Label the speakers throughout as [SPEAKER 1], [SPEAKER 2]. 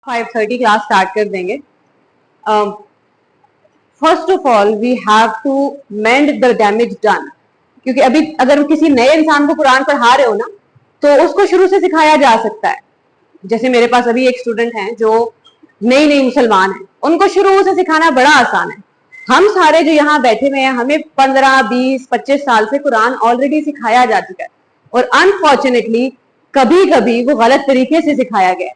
[SPEAKER 1] 5:30 class start कर देंगे. First of all we have to mend the damage done, क्योंकि अभी अगर किसी नए इंसान को कुरान पढ़ा रहे हो ना तो उसको शुरू से सिखाया जा सकता है. जैसे मेरे पास अभी एक स्टूडेंट हैं जो नई मुसलमान हैं, उनको शुरू से सिखाना बड़ा आसान है. हम सारे जो यहाँ बैठे हुए हैं हमें 15, 20, 25 साल से कुरान ऑलरेडी सिखाया जा चुका है, और अनफॉर्चुनेटली कभी कभी वो गलत तरीके से सिखाया गया.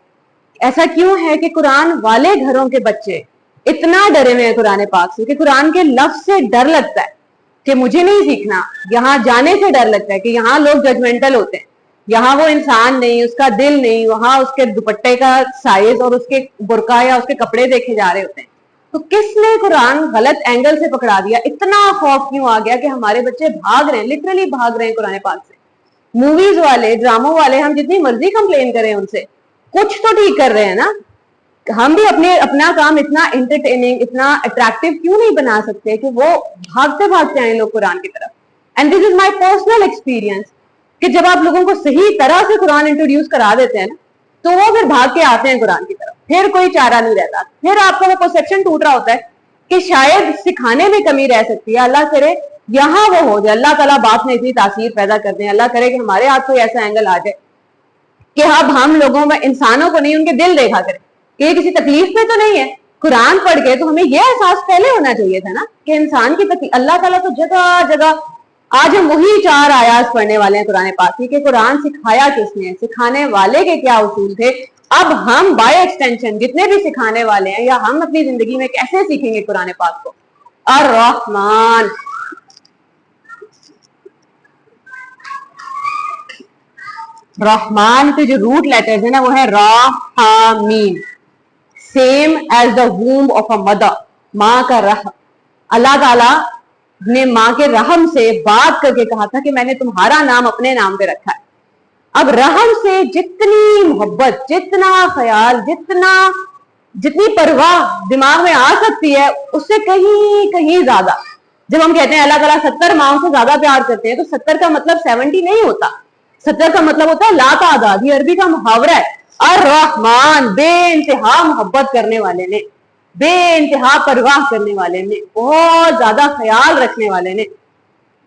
[SPEAKER 1] ऐसा क्यों है कि कुरान वाले घरों के बच्चे इतना डरे हुए हैं कुरान पाक से कि कुरान के लफ्ज से डर लगता है कि मुझे नहीं सीखना, यहाँ जाने से डर लगता है कि यहाँ लोग जजमेंटल होते हैं, यहाँ वो इंसान नहीं, उसका दिल नहीं, वहां उसके दुपट्टे का साइज और उसके बुरका या उसके कपड़े देखे जा रहे होते हैं. तो किसने कुरान गलत एंगल से पकड़ा दिया? इतना खौफ क्यों आ गया कि हमारे बच्चे भाग रहे हैं, लिटरली भाग रहे हैं कुरान पाक से. मूवीज वाले, ड्रामों वाले, हम जितनी मर्जी कंप्लेन करें उनसे, कुछ तो ठीक कर रहे हैं ना. हम भी अपना काम इतना एंटरटेनिंग, इतना अट्रैक्टिव क्यों नहीं बना सकते कि वो भागते भागते आए लोग कुरान की तरफ. And this is my personal experience कि जब आप लोगों को सही तरह से कुरान इंट्रोड्यूस करा देते हैं ना तो वो फिर भाग के आते हैं कुरान की तरफ, फिर कोई चारा नहीं रहता. फिर आपका वो परसेप्शन टूट रहा होता है कि शायद सिखाने में कमी रह सकती है. अल्लाह करे यहाँ वो हो जाए, अल्लाह ताला बात में इतनी तासीर पैदा कर दें, अल्लाह करे कि हमारे हाथ कोई ऐसा एंगल आ जाए कि अब हम लोगों में इंसानों को नहीं, उनके दिल देखा करें कि ये किसी तकलीफ में तो नहीं है. कुरान पढ़ के तो हमें यह एहसास पहले होना चाहिए था ना कि इंसान की तकलीफ, अल्लाह ताला तो जगह जगह. आज हम वही 4 आयात पढ़ने वाले हैं कुरान पाक की कि कुरान सिखाया किसने, सिखाने वाले के क्या उसूल थे. अब हम बाय एक्सटेंशन जितने भी सिखाने वाले हैं या हम अपनी जिंदगी में कैसे सीखेंगे कुरान पाक को. अर्रहमान, रहमान के जो रूट लेटर्स है ना वो है रा हा मीम, same as the womb of a mother. माँ का रह, अल्लाह ताला ने माँ के रहम से बात करके कहा था कि मैंने तुम्हारा नाम अपने नाम पे रखा है. अब रहम से जितनी मोहब्बत, जितना ख्याल, जितनी परवाह दिमाग में आ सकती है उससे कहीं कहीं ज्यादा. जब हम कहते हैं अल्लाह ताला 70 माओं से ज्यादा प्यार करते हैं तो 70 का मतलब 70 नहीं होता. 70 का मतलब होता है लातादाद. ये अरबी का मुहावरा है. अर्रहमान, बेइंतहा मोहब्बत करने वाले ने, बेइंतहा परवाह करने वाले ने, बहुत ज्यादा ख्याल रखने वाले ने.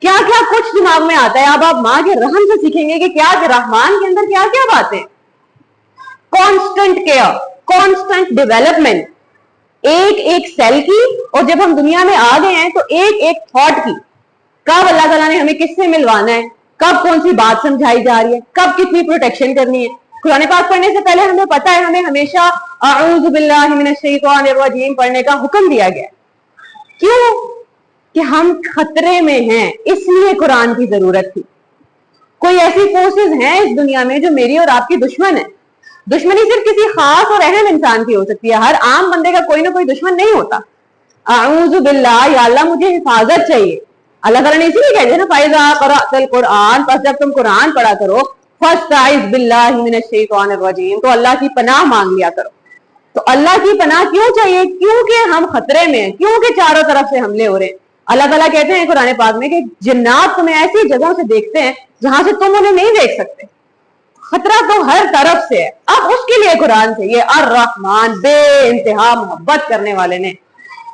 [SPEAKER 1] क्या क्या कुछ दिमाग में आता है. अब आप माँ के रहम से सीखेंगे कि क्या रहमान के अंदर क्या क्या बातें. कांस्टेंट केयर, कांस्टेंट डेवलपमेंट, एक एक सेल की, और जब हम दुनिया में आ गए हैं तो एक एक थॉट की. कब अल्लाह ताला ने हमें किससे मिलवाना है, कब कौन सी बात समझाई जा रही है, कब कितनी प्रोटेक्शन करनी है. कुरान पाक पढ़ने से पहले हमें पता है हमें हमेशा अऊज़ु बिल्लाहि मिनश शैतानिर रजीम पढ़ने का हुक्म दिया गया. क्यों? कि हम खतरे में हैं, इसलिए कुरान की जरूरत थी. कोई ऐसी फोर्सेस हैं इस दुनिया में जो मेरी और आपकी दुश्मन है. दुश्मनी सिर्फ किसी खास और अहम इंसान की हो सकती है, हर आम बंदे का कोई ना कोई दुश्मन नहीं होता. अऊज़ु बिल्लाह, या अल्लाह मुझे हिफाजत चाहिए. अल्लाह ताला ने इसीलिए कह दिया ना फाइज़ा क़रअतल कुरान, बस जब तुम कुरान पढ़ा करो फस्तइज़ बिल्लाहि मिनश शैतानिर रजीम, तो अल्लाह की पनाह मांग लिया करो. तो अल्लाह की पनाह क्यों चाहिए? क्योंकि हम खतरे में हैं, क्योंकि चारों तरफ से हमले हो रहे हैं. अल्लाह ताला कहते हैं कुरान पाक में कि जिन्नात तुम्हें ऐसी जगहों से देखते हैं जहां से तुम उन्हें नहीं देख सकते. खतरा तो हर तरफ से है. अब उसके लिए कुरान चाहिए. अर्रहमान, बेइंतहा मोहब्बत करने वाले ने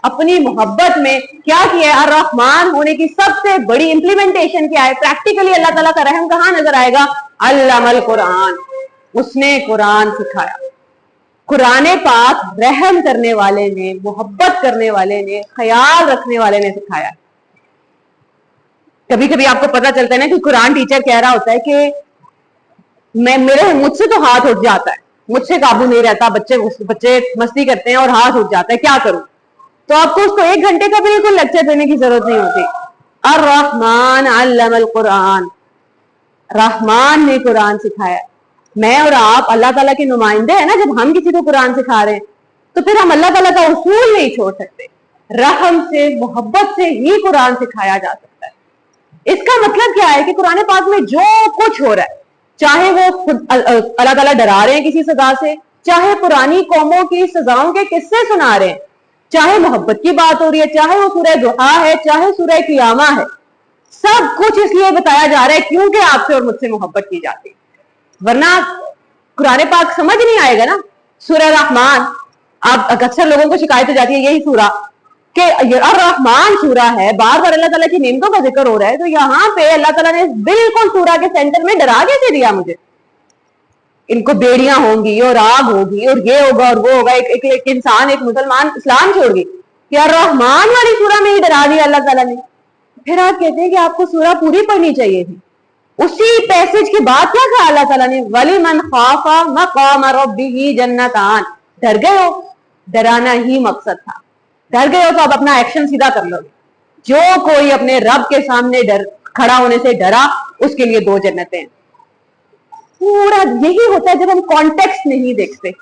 [SPEAKER 1] अपनी मोहब्बत में क्या किया है. अर्रहमान होने की सबसे बड़ी इंप्लीमेंटेशन क्या है? प्रैक्टिकली अल्लाह ताला का रहम कहां नजर आएगा? अल्लामल कुरान, उसने कुरान सिखाया. कुरान पाक रहम करने वाले ने, मोहब्बत करने वाले ने, ख्याल रखने वाले ने सिखाया. कभी कभी आपको पता चलता है ना कि कुरान टीचर कह रहा होता है कि मुझसे तो हाथ उठ जाता है, मुझसे काबू नहीं रहता, बच्चे मस्ती करते हैं और हाथ उठ जाता है, क्या करूं? तो आपको उसको 1 घंटे का बिल्कुल लेक्चर देने की जरूरत नहीं होती. अर्रहमान अल्लमल कुरान, रहमान ने कुरान सिखाया. मैं और आप अल्लाह ताला के नुमाइंदे हैं ना. जब हम किसी को कुरान सिखा रहे हैं तो फिर हम अल्लाह ताला का उसूल नहीं छोड़ सकते. रहम से, मोहब्बत से ही कुरान सिखाया जा सकता है. इसका मतलब क्या है कि कुरान पाक में जो कुछ हो रहा है, चाहे वो खुद अल्लाह ताला डरा रहे हैं किसी सजा से, चाहे पुरानी कौमों की सजाओं के किस्से सुना रहे हैं, चाहे मोहब्बत की बात हो रही है, चाहे वो सूरह दुहा है, चाहे सूरह क़ियामा है, सब कुछ इसलिए बताया जा रहा है क्योंकि आपसे और मुझसे मोहब्बत की जाती है. वरना कुरान पाक समझ नहीं आएगा ना. सूरह रहमान, आप अक्सर लोगों को शिकायत हो जाती है यही सूरा कि रहमान सूरा है, बार बार अल्लाह ताला की नेमतों का जिक्र हो रहा है, तो यहाँ पे अल्लाह ताला ने बिल्कुल सूरा के सेंटर में डरा कैसे दिया मुझे, इनको बेड़ियां होंगी और आग होगी और ये होगा और वो होगा। एक इंसान, एक मुसलमान इस्लाम छोड़ गई कि रहमान वाली सूरा में ही डरा दिया अल्लाह ताला ने। फिर आप कहते हैं कि आपको सूरा पूरी पढ़नी चाहिए थी। उसी पैसेज के बाद क्या कहा अल्लाह ताला ने, वलिमन खाफा मकाम रब्बिही जन्नतान, डर गए हो, डराना ही मकसद था, डर गए हो तो अब अपना एक्शन सीधा कर लोगे। जो कोई अपने रब के सामने डर खड़ा होने से डरा, उसके लिए 2 जन्नतें। पूरा यही होता है जब हम कॉन्टेक्स्ट नहीं देखते।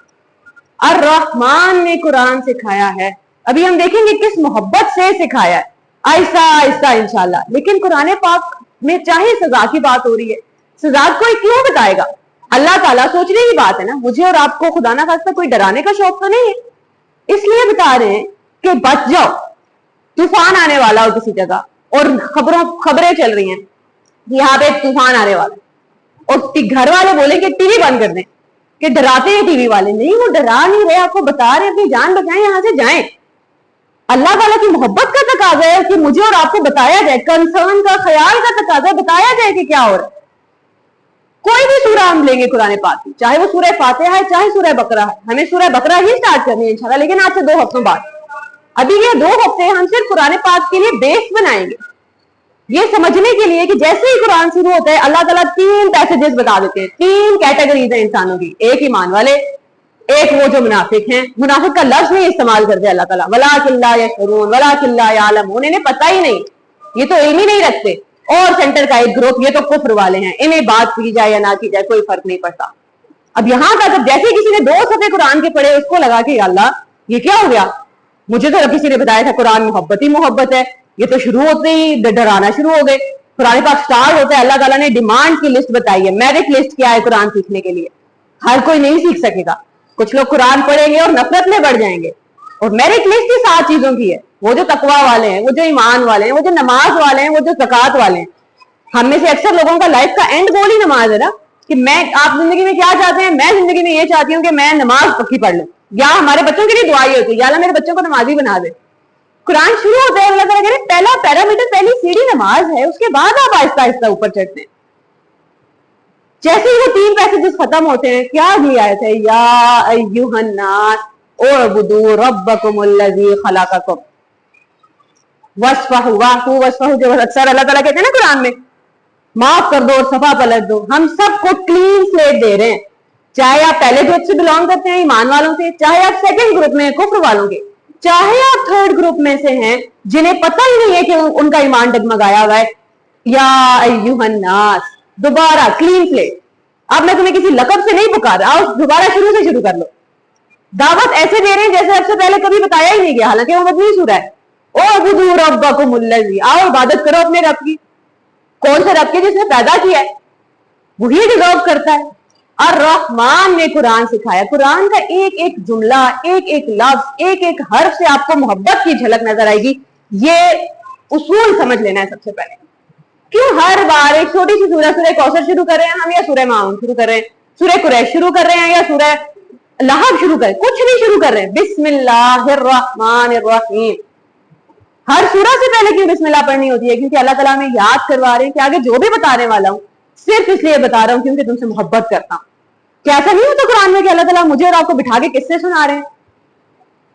[SPEAKER 1] और रहमान ने कुरान सिखाया है, अभी हम देखेंगे किस मोहब्बत से सिखाया है, आहिस्ता आहिस्ता इंशाल्लाह। लेकिन कुरान पाक में चाहे सजा की बात हो रही है, सजा कोई क्यों बताएगा? अल्लाह ताला, सोचने की बात है ना, मुझे और आपको खुदा ना खास्ता कोई डराने का शौक तो नहीं है, इसलिए बता रहे हैं कि बच जाओ, तूफान आने वाला हो किसी जगह, और खबरें चल रही हैं यहाँ पे तूफान आने वाला, और घर वाले बोले कि टीवी बंद कर दें, कि डराते हैं टीवी वाले। नहीं, वो डरा नहीं रहे, आपको बता रहे अपनी जान बचाएं, यहां से जाएं। अल्लाह ताला की मोहब्बत का तकाजा है कि मुझे और आपको बताया जाए, कंसर्न का, ख्याल का तकाजा, बताया जाए कि क्या हो रहा है। कोई भी सूरह हम लेंगे कुरान पाक की, चाहे वो सूरह फातिहा है, चाहे सूरह बकरा है, हमें सूरह बकरा ही स्टार्ट करनी है इंशाल्लाह, लेकिन आज से 2 हफ्तों बाद। अभी ये 2 हफ्ते हम सिर्फ कुरान पाक के लिए बेस बनाएंगे, ये समझने के लिए कि जैसे ही कुरान शुरू होता है अल्लाह ताला 3 पैसेजेस बता देते हैं, 3 कैटेगरीज है इंसानों की, एक ईमान वाले, एक वो जो मुनाफिक हैं, मुनाफिक का लफ्ज नहीं इस्तेमाल करते अल्लाह ताला, वलाकिन ला यशउरून वलाकिन ला यालमून, इन्हें पता ही नहीं, ये तो इल्म ही नहीं रखते। और सेंटर का एक ग्रुप, ये तो कुफ्र वाले हैं, इन्हें बात की जाए या ना की जाए कोई फर्क नहीं पड़ता। अब यहाँ का जब जैसे किसी ने 2 सफ़े कुरान के पढ़े, उसको लगा कि अल्लाह ये क्या हो गया, मुझे तो किसी ने बताया था कुरान मोहब्बत ही मोहब्बत है, ये तो शुरू होते ही डराना शुरू हो गए। कुरान पाक स्टार्ट होता है, अल्लाह ताला ने डिमांड की लिस्ट बताई है, मेरिट लिस्ट क्या है कुरान सीखने के लिए। हर कोई नहीं सीख सकेगा, कुछ लोग कुरान पढ़ेंगे और नफरत में बढ़ जाएंगे, और मेरिट लिस्ट ही 7 चीजों की है, वो जो तकवा वाले हैं, वो जो ईमान वाले हैं, वो जो नमाज वाले हैं, वो जो ज़कात वाले हैं। हम में से अक्सर लोगों का लाइफ का एंड गोल ही नमाज है ना, कि मैं, आप जिंदगी में क्या चाहते हैं, मैं जिंदगी में ये चाहती हूँ कि मैं नमाज पक्की पढ़ लूं, या हमारे बच्चों के लिए दुआ ही होती है, या मेरे बच्चों को नमाजी बना दे। कुरान शुरू होता है, अल्लाह ताला कह रहे हैं पहला पैरामीटर, पहली सीढ़ी नमाज है, उसके बाद आप आहिस्ता आहिस्ता ऊपर चढ़ते हैं। जैसे ही वो 3 पैसेजेस खत्म होते हैं, क्या दिया है, या अय्युहन नास उअबुदू रब्बकुमुल्लज़ी खलक़कुम वस्फहु वाहु वस्फहु, जो अक्सर अल्लाह ताला कहते हैं ना कुरान में, माफ कर दो और सफा पलट दो। हम सबको क्लीन स्लेट दे रहे हैं, चाहे आप पहले ग्रुप से बिलोंग करते हैं ईमान वालों से, चाहे आप सेकंड ग्रुप में कुफ्र वालों के, चाहे आप थर्ड ग्रुप में से हैं जिन्हें पता ही नहीं है कि उनका ईमान डगमगाया हुआ है। या अय्युहन नास, दोबारा क्लीन स्लेट। अब मैं तुम्हें किसी लकब से नहीं पुकार रहा, आओ दोबारा शुरू से शुरू कर लो। दावत ऐसे दे रहे हैं जैसे आपसे पहले कभी बताया ही नहीं गया, हालांकि वो मदनी सूरह है। उअबुदू रब्बकुमुल्लज़ी, आओ इबादत करो अपने रब की। कौन से रब की? जिसने पैदा किया है, वही डिजर्व करता है। और रहमान ने कुरान सिखाया, कुरान का एक एक जुमला, एक एक लफ्ज, एक एक हर्फ से आपको मोहब्बत की झलक नजर आएगी। ये उसूल समझ लेना है सबसे पहले। क्यों हर बार एक छोटी सी सूरह, सूरह कौसर शुरू कर रहे हैं हम, या सूरह माऊन शुरू कर रहे हैं, सूरह कुरैश शुरू कर रहे हैं, या सूरह लहब शुरू कर, कुछ नहीं शुरू कर रहे हैं, बिस्मिल्लाहिर्रहमानिर्रहीम। हर सूरह से पहले क्यों बिस्मिल्लाह पढ़नी होती है? क्योंकि अल्लाह ताला हमें याद करवा रहे हैं कि आगे जो भी बताने वाला हूं सिर्फ इसलिए बता रहा हूं क्योंकि तुमसे मोहब्बत करता हूं। क्या ऐसा नहीं होता कुरान में कि अल्लाह ताला मुझे और आपको बिठा के किस्से सुना रहे हैं,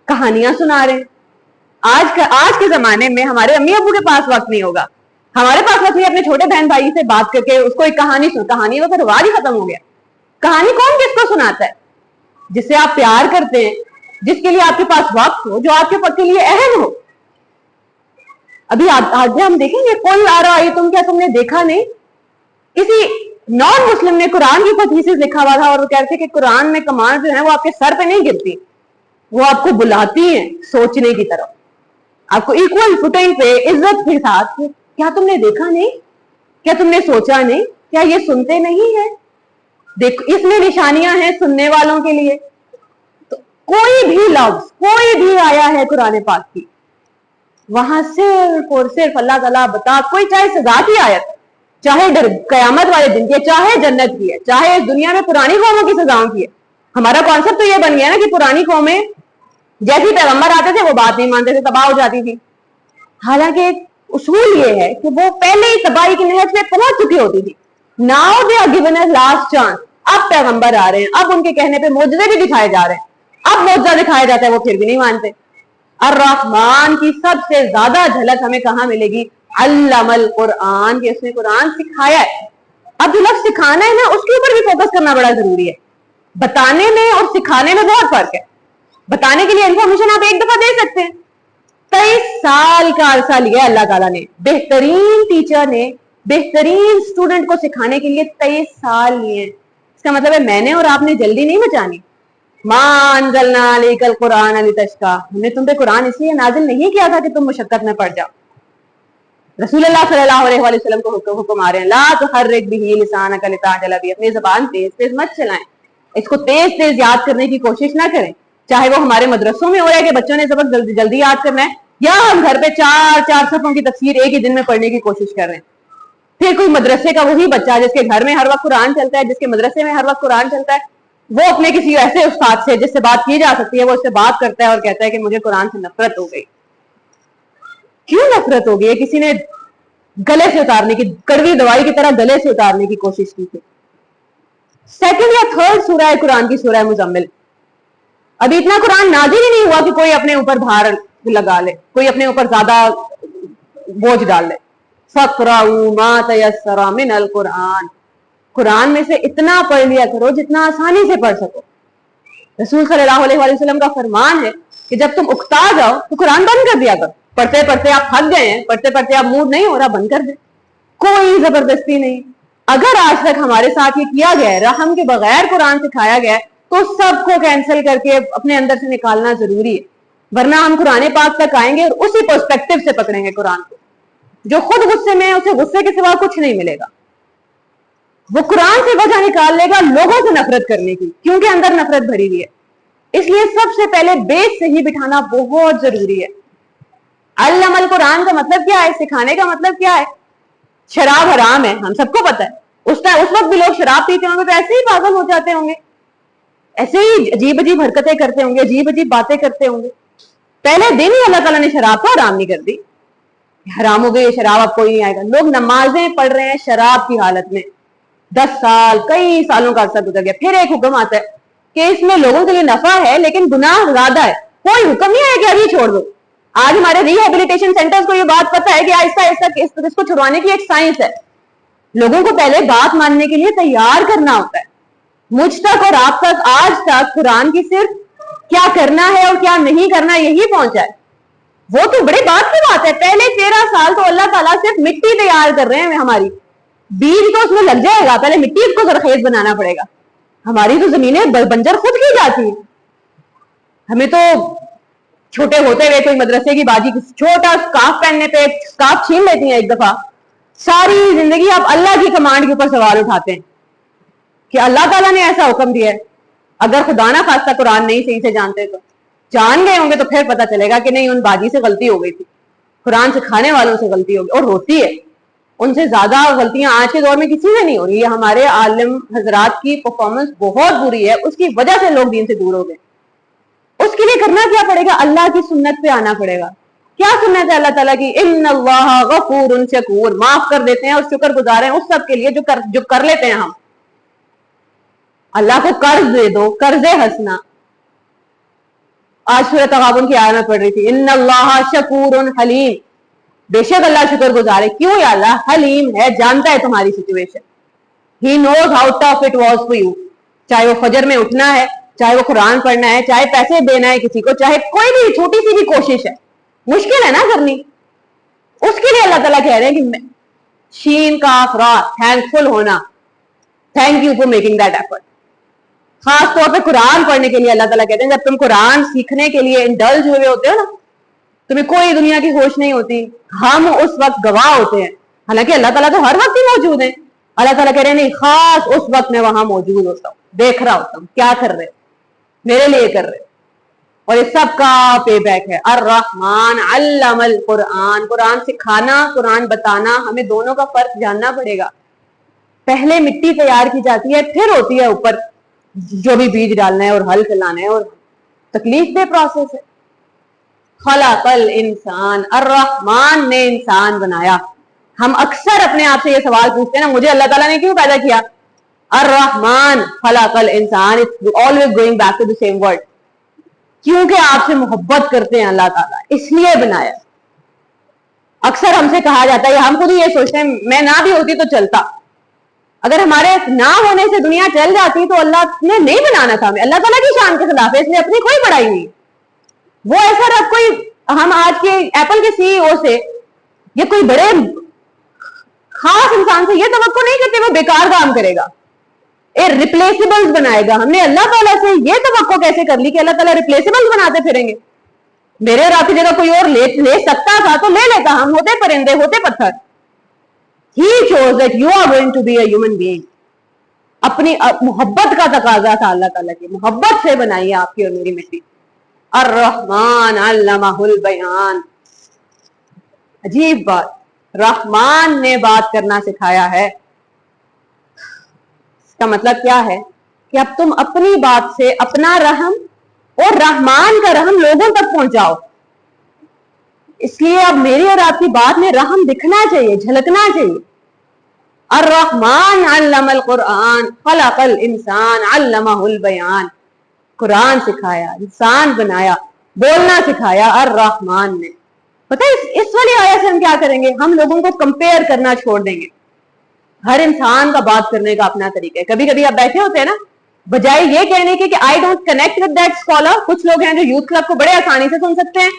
[SPEAKER 1] कहानियां सुना रहे हैं? आज के जमाने में हमारे अम्मी अब्बू के पास वक्त नहीं होगा, हमारे पास वक्त नहीं अपने छोटे बहन भाई से बात करके उसको एक कहानी कहानी तो फिर रिवाज ही खत्म हो गया। कहानी कौन किसको सुनाता है? जिससे आप प्यार करते हैं, जिसके लिए आपके पास वक्त हो, जो आपके पक्के लिए अहम हो। अभी आगे हम देखेंगे, कोई आ रहा है तुम क्या तुमने देखा नहीं, किसी नॉन मुस्लिम ने कुरान के ऊपर थीसिस लिखा हुआ था और वो कहते कि कुरान में कमांड जो है वो आपके सर पे नहीं गिरती, वो आपको बुलाती है सोचने की तरफ, आपको इक्वल फुटिंग पे इज्जत के साथ। क्या तुमने देखा नहीं? क्या तुमने सोचा नहीं? क्या ये सुनते नहीं है? देखो, इसमें निशानियां हैं सुनने वालों के लिए। तो कोई भी लफ्ज, कोई भी आया है कुरान पाक की, वहां सिर्फ और सिर्फ अल्लाह ताला बता, कोई चाहे सजा की आयत, चाहे कयामत वाले दिन की, चाहे जन्नत की है, चाहे इस दुनिया में पुरानी कौमों की सजाओं की है, हमारा कॉन्सेप्ट तो ये बन गया ना कि पुरानी कौमें जैसे पैगंबर आते थे वो बात नहीं मानते थे, तबाह हो जाती थी। हालांकि उसूल ये है कि वो पहले ही तबाही की नहज पे पहुंच चुकी होती थी। Now they are given us last chance. अब पैगंबर आ रहे हैं, अब उनके कहने पे मोजज़े भी दिखाए जा रहे हैं, अब मोजज़ा दिखाया जाता है, वो फिर भी नहीं मानते। अर्रहमान की सबसे ज्यादा झलक हमें कहां मिलेगी? अल्लमल कुरान, कि उसने कुरान सिखाया है। अब जो लफ्ज़ सिखाना है ना, उसके ऊपर भी फोकस करना बड़ा जरूरी है। बताने में और सिखाने में बहुत फर्क है। बताने के लिए इंफॉर्मेशन आप एक दफा दे सकते हैं। 23 साल का अरसा लिया अल्लाह ताला ने, बेहतरीन टीचर ने बेहतरीन स्टूडेंट को सिखाने के लिए 23 साल लिए। इसका मतलब है मैंने और आपने जल्दी नहीं मचानी। मानजलना कुरान अली तशका, हमने तुम पे कुरान इसलिए नाजिल नहीं किया था कि तुम मुशक्कत में पड़ जाओ। रसूलुल्लाह सल्लल्लाहु अलैहि वसल्लम को हुक्म आ रहे हैं, ला तुहर्रिक बिही लिसानक लिताजल बिही, अपनी ज़बान तेज तेज मत चलाएं, इसको तेज तेज याद करने की कोशिश ना करें। चाहे वो हमारे मदरसों में हो रहा है कि बच्चों ने सबक जल्दी जल्दी याद करना है, या हम घर पे 4 सफ़ों की तफसीर एक ही दिन में पढ़ने की कोशिश कर रहे हैं। फिर कोई मदरसे का वही बच्चा जिसके घर में हर वक्त कुरान चलता है, जिसके मदरसे में हर वक्त कुरान चलता है, वो अपने किसी ऐसे उस्ताद से जिससे बात की जा सकती है, वो उससे बात करता है और कहता है कि मुझे कुरान से नफरत हो गई। क्यों नफरत हो गई है? किसी ने गले से उतारने की, कड़वी दवाई की तरह गले से उतारने की कोशिश की थी। सेकंड या थर्ड सूरह है कुरान की, सूरह मुजम्मिल। अभी इतना कुरान नाजिल ही नहीं हुआ कि कोई अपने ऊपर भार लगा ले, कोई अपने ऊपर ज्यादा बोझ डाल ले। फक़राऊ मा तयस्सरा मिनल कुरान, कुरान में से इतना पढ़ लिया करो जितना आसानी से पढ़ सको। रसूल सल्लल्लाहु अलैहि वसल्लम का फरमान है कि जब तुम उकता जाओ तो कुरान बंद कर दिया करो। पढ़ते पढ़ते आप थक गए हैं, पढ़ते पढ़ते आप मूड नहीं हो रहा, बंद कर दे, कोई जबरदस्ती नहीं। अगर आज तक हमारे साथ ये किया गया है, रहम के बगैर कुरान सिखाया गया है, तो सबको कैंसिल करके अपने अंदर से निकालना जरूरी है, वरना हम कुरान पाक तक आएंगे और उसी पर्सपेक्टिव से पकड़ेंगे कुरान को। जो खुद गुस्से में है उसे गुस्से के सिवा कुछ नहीं मिलेगा। वो कुरान से वजह निकाल लेगा लोगों से नफरत करने की, क्योंकि अंदर नफरत भरी हुई है। इसलिए सबसे पहले बेस से ही बिठाना बहुत जरूरी है। अल्लमल कुरान का मतलब क्या है? सिखाने का मतलब क्या है? शराब हराम है, हम सबको पता है। उस वक्त भी लोग शराब पीते होंगे तो ऐसे ही पागल हो जाते होंगे, ऐसे ही अजीब अजीब हरकतें करते होंगे, अजीब अजीब बातें करते होंगे। पहले दिन ही अल्लाह ताला ने शराब को हराम नहीं कर दी, हराम हो गई शराब, अब कोई नहीं आएगा। लोग नमाजें पढ़ रहे हैं शराब की हालत में, 10 साल कई सालों का अरसा गुजर गया। फिर एक हुक्म आता है कि इसमें लोगों के लिए नफा है लेकिन गुनाह ज्यादा है। कोई हुक्म नहीं आया कि अभी छोड़ दो। आज हमारे रिहेबिलिटेशन सेंटर्स को ये बात पता है कि आहिस्ता आहिस्ता इसको छुड़वाने की एक साइंस है। लोगों को पहले बात मानने के लिए तैयार करना होता है। मुझ तक और आप तक आज तक कुरान की सिर्फ क्या करना है और क्या नहीं करना यही पहुंचा है। वो तो बड़ी बात की बात है। पहले 13 साल तो अल्लाह ताला सिर्फ मिट्टी तैयार कर रहे हैं हमारी, बीज तो उसमें लग जाएगा, पहले मिट्टी इसको जरखेज बनाना पड़ेगा। हमारी तो जमीनें बंजर खुद की जाती है। हमें तो छोटे होते हुए कोई मदरसे की बाजी छोटा स्कार्फ पहनने पे स्कार्फ छीन लेती है एक दफा, सारी जिंदगी आप अल्लाह की कमांड के ऊपर सवाल उठाते हैं कि अल्लाह ताला ने ऐसा हुक्म दिया है। अगर खुदा ना खास्ता कुरान नहीं सही से जानते तो जान गए होंगे तो फिर पता चलेगा कि नहीं, उन बाजी से गलती हो गई थी, कुरान सिखाने वालों से गलती होगी, और होती है। उनसे ज्यादा गलतियां आज के दौर में किसी से नहीं हो रही है। हमारे आलिम हजरात की परफॉर्मेंस बहुत बुरी है, उसकी वजह से लोग दीन से दूर हो गए। उसके लिए करना क्या पड़ेगा? अल्लाह की सुन्नत पे आना पड़ेगा। क्या सुन्नत है अल्लाह ताला की? इन्नल्लाह गफूरुन शकूर, माफ कर देते हैं और शुक्र गुजार हैं उस सब के लिए जो कर लेते हैं। हम अल्लाह को कर्ज दे दो, कर्जे हंसना। आज सूरह तगाबुन की आयत में पढ़ रही थी, इन्नल्लाह शकूरुन हलीम, बेशक अल्लाह शुक्र गुजार है। क्यों? या अल्लाह हलीम है, जानता है तुम्हारी situation. He knows how tough it was for you. चाहे वो फजर में उठना है, चाहे वो कुरान पढ़ना है, चाहे पैसे देना है किसी को, चाहे कोई भी छोटी सी भी कोशिश है, मुश्किल है ना करनी, उसके लिए अल्लाह ताला कह रहे हैं कि शीन का अफरा, थैंकफुल होना, thank you for making that effort. खास तौर पे कुरान पढ़ने के लिए अल्लाह ताला कहते हैं जब तुम कुरान सीखने के लिए इंडल्ज हुए होते हो ना, तुम्हें कोई दुनिया की होश नहीं होती, हम उस वक्त गवाह होते हैं। हालांकि अल्लाह ताला तो हर वक्त ही मौजूद है। अल्लाह ताला कह रहे हैं नहीं, खास उस वक्त मैं वहां मौजूद होता हूँ, देख रहा होता हूँ क्या कर रहे, मेरे लिए कर रहे। और इस सब का पे बैक है अर्रहमान अल्लमल कुरान। कुरान सिखाना, कुरान बताना, हमें दोनों का फर्क जानना पड़ेगा। पहले मिट्टी तैयार की जाती है, फिर होती है ऊपर जो भी बीज डालना है और हल चलाना है, और तकलीफ दे प्रोसेस है। खलकल इंसान, अर्रहमान ने इंसान बनाया। हम अक्सर अपने आप से ये सवाल पूछते हैं ना, मुझे अल्लाह ताला ने क्यों पैदा किया? अर्रहमान खलकल इंसान, it's always going back to the same word. क्योंकि आपसे मोहब्बत करते हैं अल्लाह ताला, इसलिए बनाया। अक्सर हमसे कहा जाता है, हम खुद ही ये सोचते हैं, मैं ना भी होती तो चलता। अगर हमारे ना होने से दुनिया चल जाती तो अल्लाह ने नहीं बनाना था हमें। अल्लाह ताला की शान के खिलाफ है, इसलिए अपनी कोई बड़ाई नहीं। वो ऐसा रख कोई, हम आज के एप्पल के सीईओ से या कोई बड़े खास इंसान से ये तवक्को नहीं करते वो बेकार काम करेगा, रिप्लेसेबल्स बनाएगा। हमने अल्लाह ताला से ये तवक्को कैसे कर ली कि अल्लाह ताला रिप्लेसेबल्स बनाते फिरेंगे? मेरे और आपकी जगह कोई और ले सकता था तो ले लेता। हम होते परिंदे, होते पत्थर। He chose that you are going to be a human being. अपनी मोहब्बत का तकाजा था अल्लाह ताला की, मोहब्बत से बनाई है आपकी और मेरी मिट्टी। अर्रहमान अल्लमहुल बयान, अजीब बात, रहमान ने बात करना सिखाया है। इसका मतलब क्या है कि अब तुम अपनी बात से अपना रहम और रहमान का रहम लोगों तक पहुंचाओ। इसलिए अब मेरी और आपकी बात में रहम दिखना चाहिए, झलकना चाहिए। अर्रहमान अल्लमल कुरान खलकल इंसान अल्लमहुल बयान, कुरान सिखाया, इंसान बनाया, बोलना सिखाया अर्रहमान ने। पता है इस वाली आयत से हम क्या करेंगे? हम लोगों को कंपेयर करना छोड़ देंगे। हर इंसान का बात करने का अपना तरीका है। कभी कभी आप बैठे होते हैं ना, बजाय ये कहने के कि I don't connect with that scholar, कुछ लोग हैं जो यूथ क्लब को बड़े आसानी से सुन सकते हैं,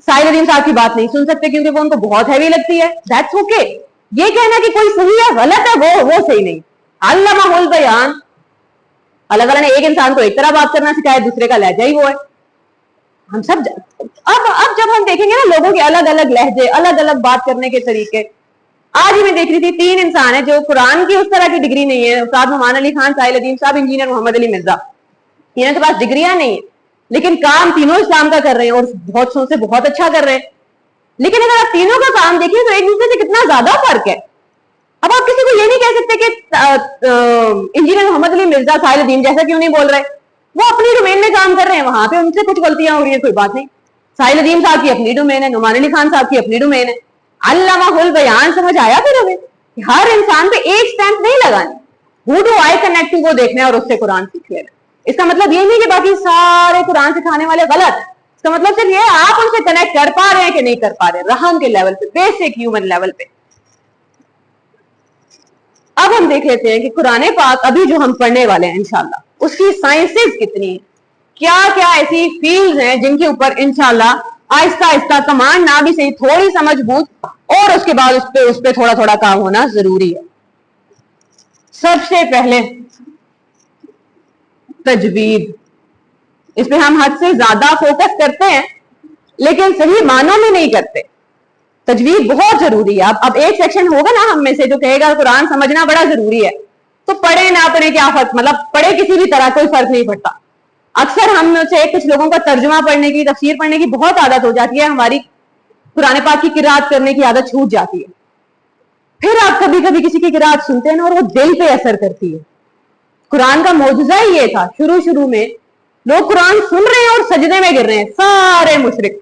[SPEAKER 1] साहिल अदीम साहब की बात नहीं सुन सकते क्योंकि वो उनको बहुत हैवी लगती है। That's okay. ये कहना कि कोई सही है गलत है वो सही नहीं। अल्लमहुल बयान, अल्लाह ताला ने एक इंसान को एक तरह बात करना सिखाया, दूसरे का लहजा ही वो है। हम सब अब जब हम देखेंगे ना लोगों के अलग अलग लहजे, अलग अलग बात करने के तरीके। आज ही मैं देख रही थी 3 इंसान है जो कुरान की उस तरह की डिग्री नहीं है, उस्ताद नुमान अली खान, साहिल अदीम साहब, इंजीनियर मोहम्मद अली मिर्जा। तीनों के पास डिग्रियां नहीं है लेकिन काम तीनों इस्लाम का कर रहे हैं और बहुत से बहुत अच्छा कर रहे हैं। लेकिन अगर आप तीनों का काम देखें तो एक दूसरे से कितना ज्यादा फर्क है। अब आप किसी को ये नहीं कह सकते कि इंजीनियर मोहम्मद अली मिर्जा साहिल अदीम जैसा क्यों नहीं बोल रहे, वो अपनी डोमेन में काम कर रहे हैं, वहां पे उनसे कुछ गलतियां हो रही है, कोई बात नहीं। साहिल अदीम साहब की अपनी डोमेन है, नुमान अली खान साहब की अपनी डोमेन है। अल्लामाहुल बयान समझ आया फिर हमें? हर इंसान पे एक स्टैंप नहीं लगानी, who do I connect to वो देखना है और उससे कुरान सीख लेना। इसका मतलब ये नहीं कि बाकी सारे कुरान सिखाने वाले गलत। इसका मतलब सिर्फ ये आप उनसे कनेक्ट कर पा रहे हैं कि नहीं कर पा रहे, रहम के लेवल पे, बेसिक ह्यूमन लेवल पे। अब हम देख लेते हैं कि कुरान पाक अभी जो हम पढ़ने वाले हैं इंशाल्लाह, उसकी साइंसेस कितनी है, क्या क्या ऐसी फील्ड्स हैं जिनके ऊपर इंशाल्लाह आहिस्ता आहिस्ता कमांड ना भी सही थोड़ी समझ बूझ और उसके बाद उस पे थोड़ा थोड़ा काम होना जरूरी है। सबसे पहले तजवीद, इस पे हम हद से ज्यादा फोकस करते हैं लेकिन सही मानों में नहीं करते। तजवीद बहुत जरूरी है। अब एक सेक्शन होगा ना हम में से जो कहेगा कुरान समझना बड़ा जरूरी है, तो पढ़े ना पढ़े क्या फर्क, मतलब पढ़े किसी भी तरह कोई फर्क नहीं पड़ता। अक्सर हम में से कुछ लोगों का तर्जुमा पढ़ने की, तफसीर पढ़ने की बहुत आदत हो जाती है, हमारी कुरान पाक की किरात करने की आदत छूट जाती है। फिर आप कभी कभी किसी की किरात सुनते हैं ना और वो दिल पे असर करती है। कुरान का मौजूदा ही ये था, शुरू में लोग कुरान सुन रहे हैं और सजदे में गिर रहे हैं, सारे मुशरिक,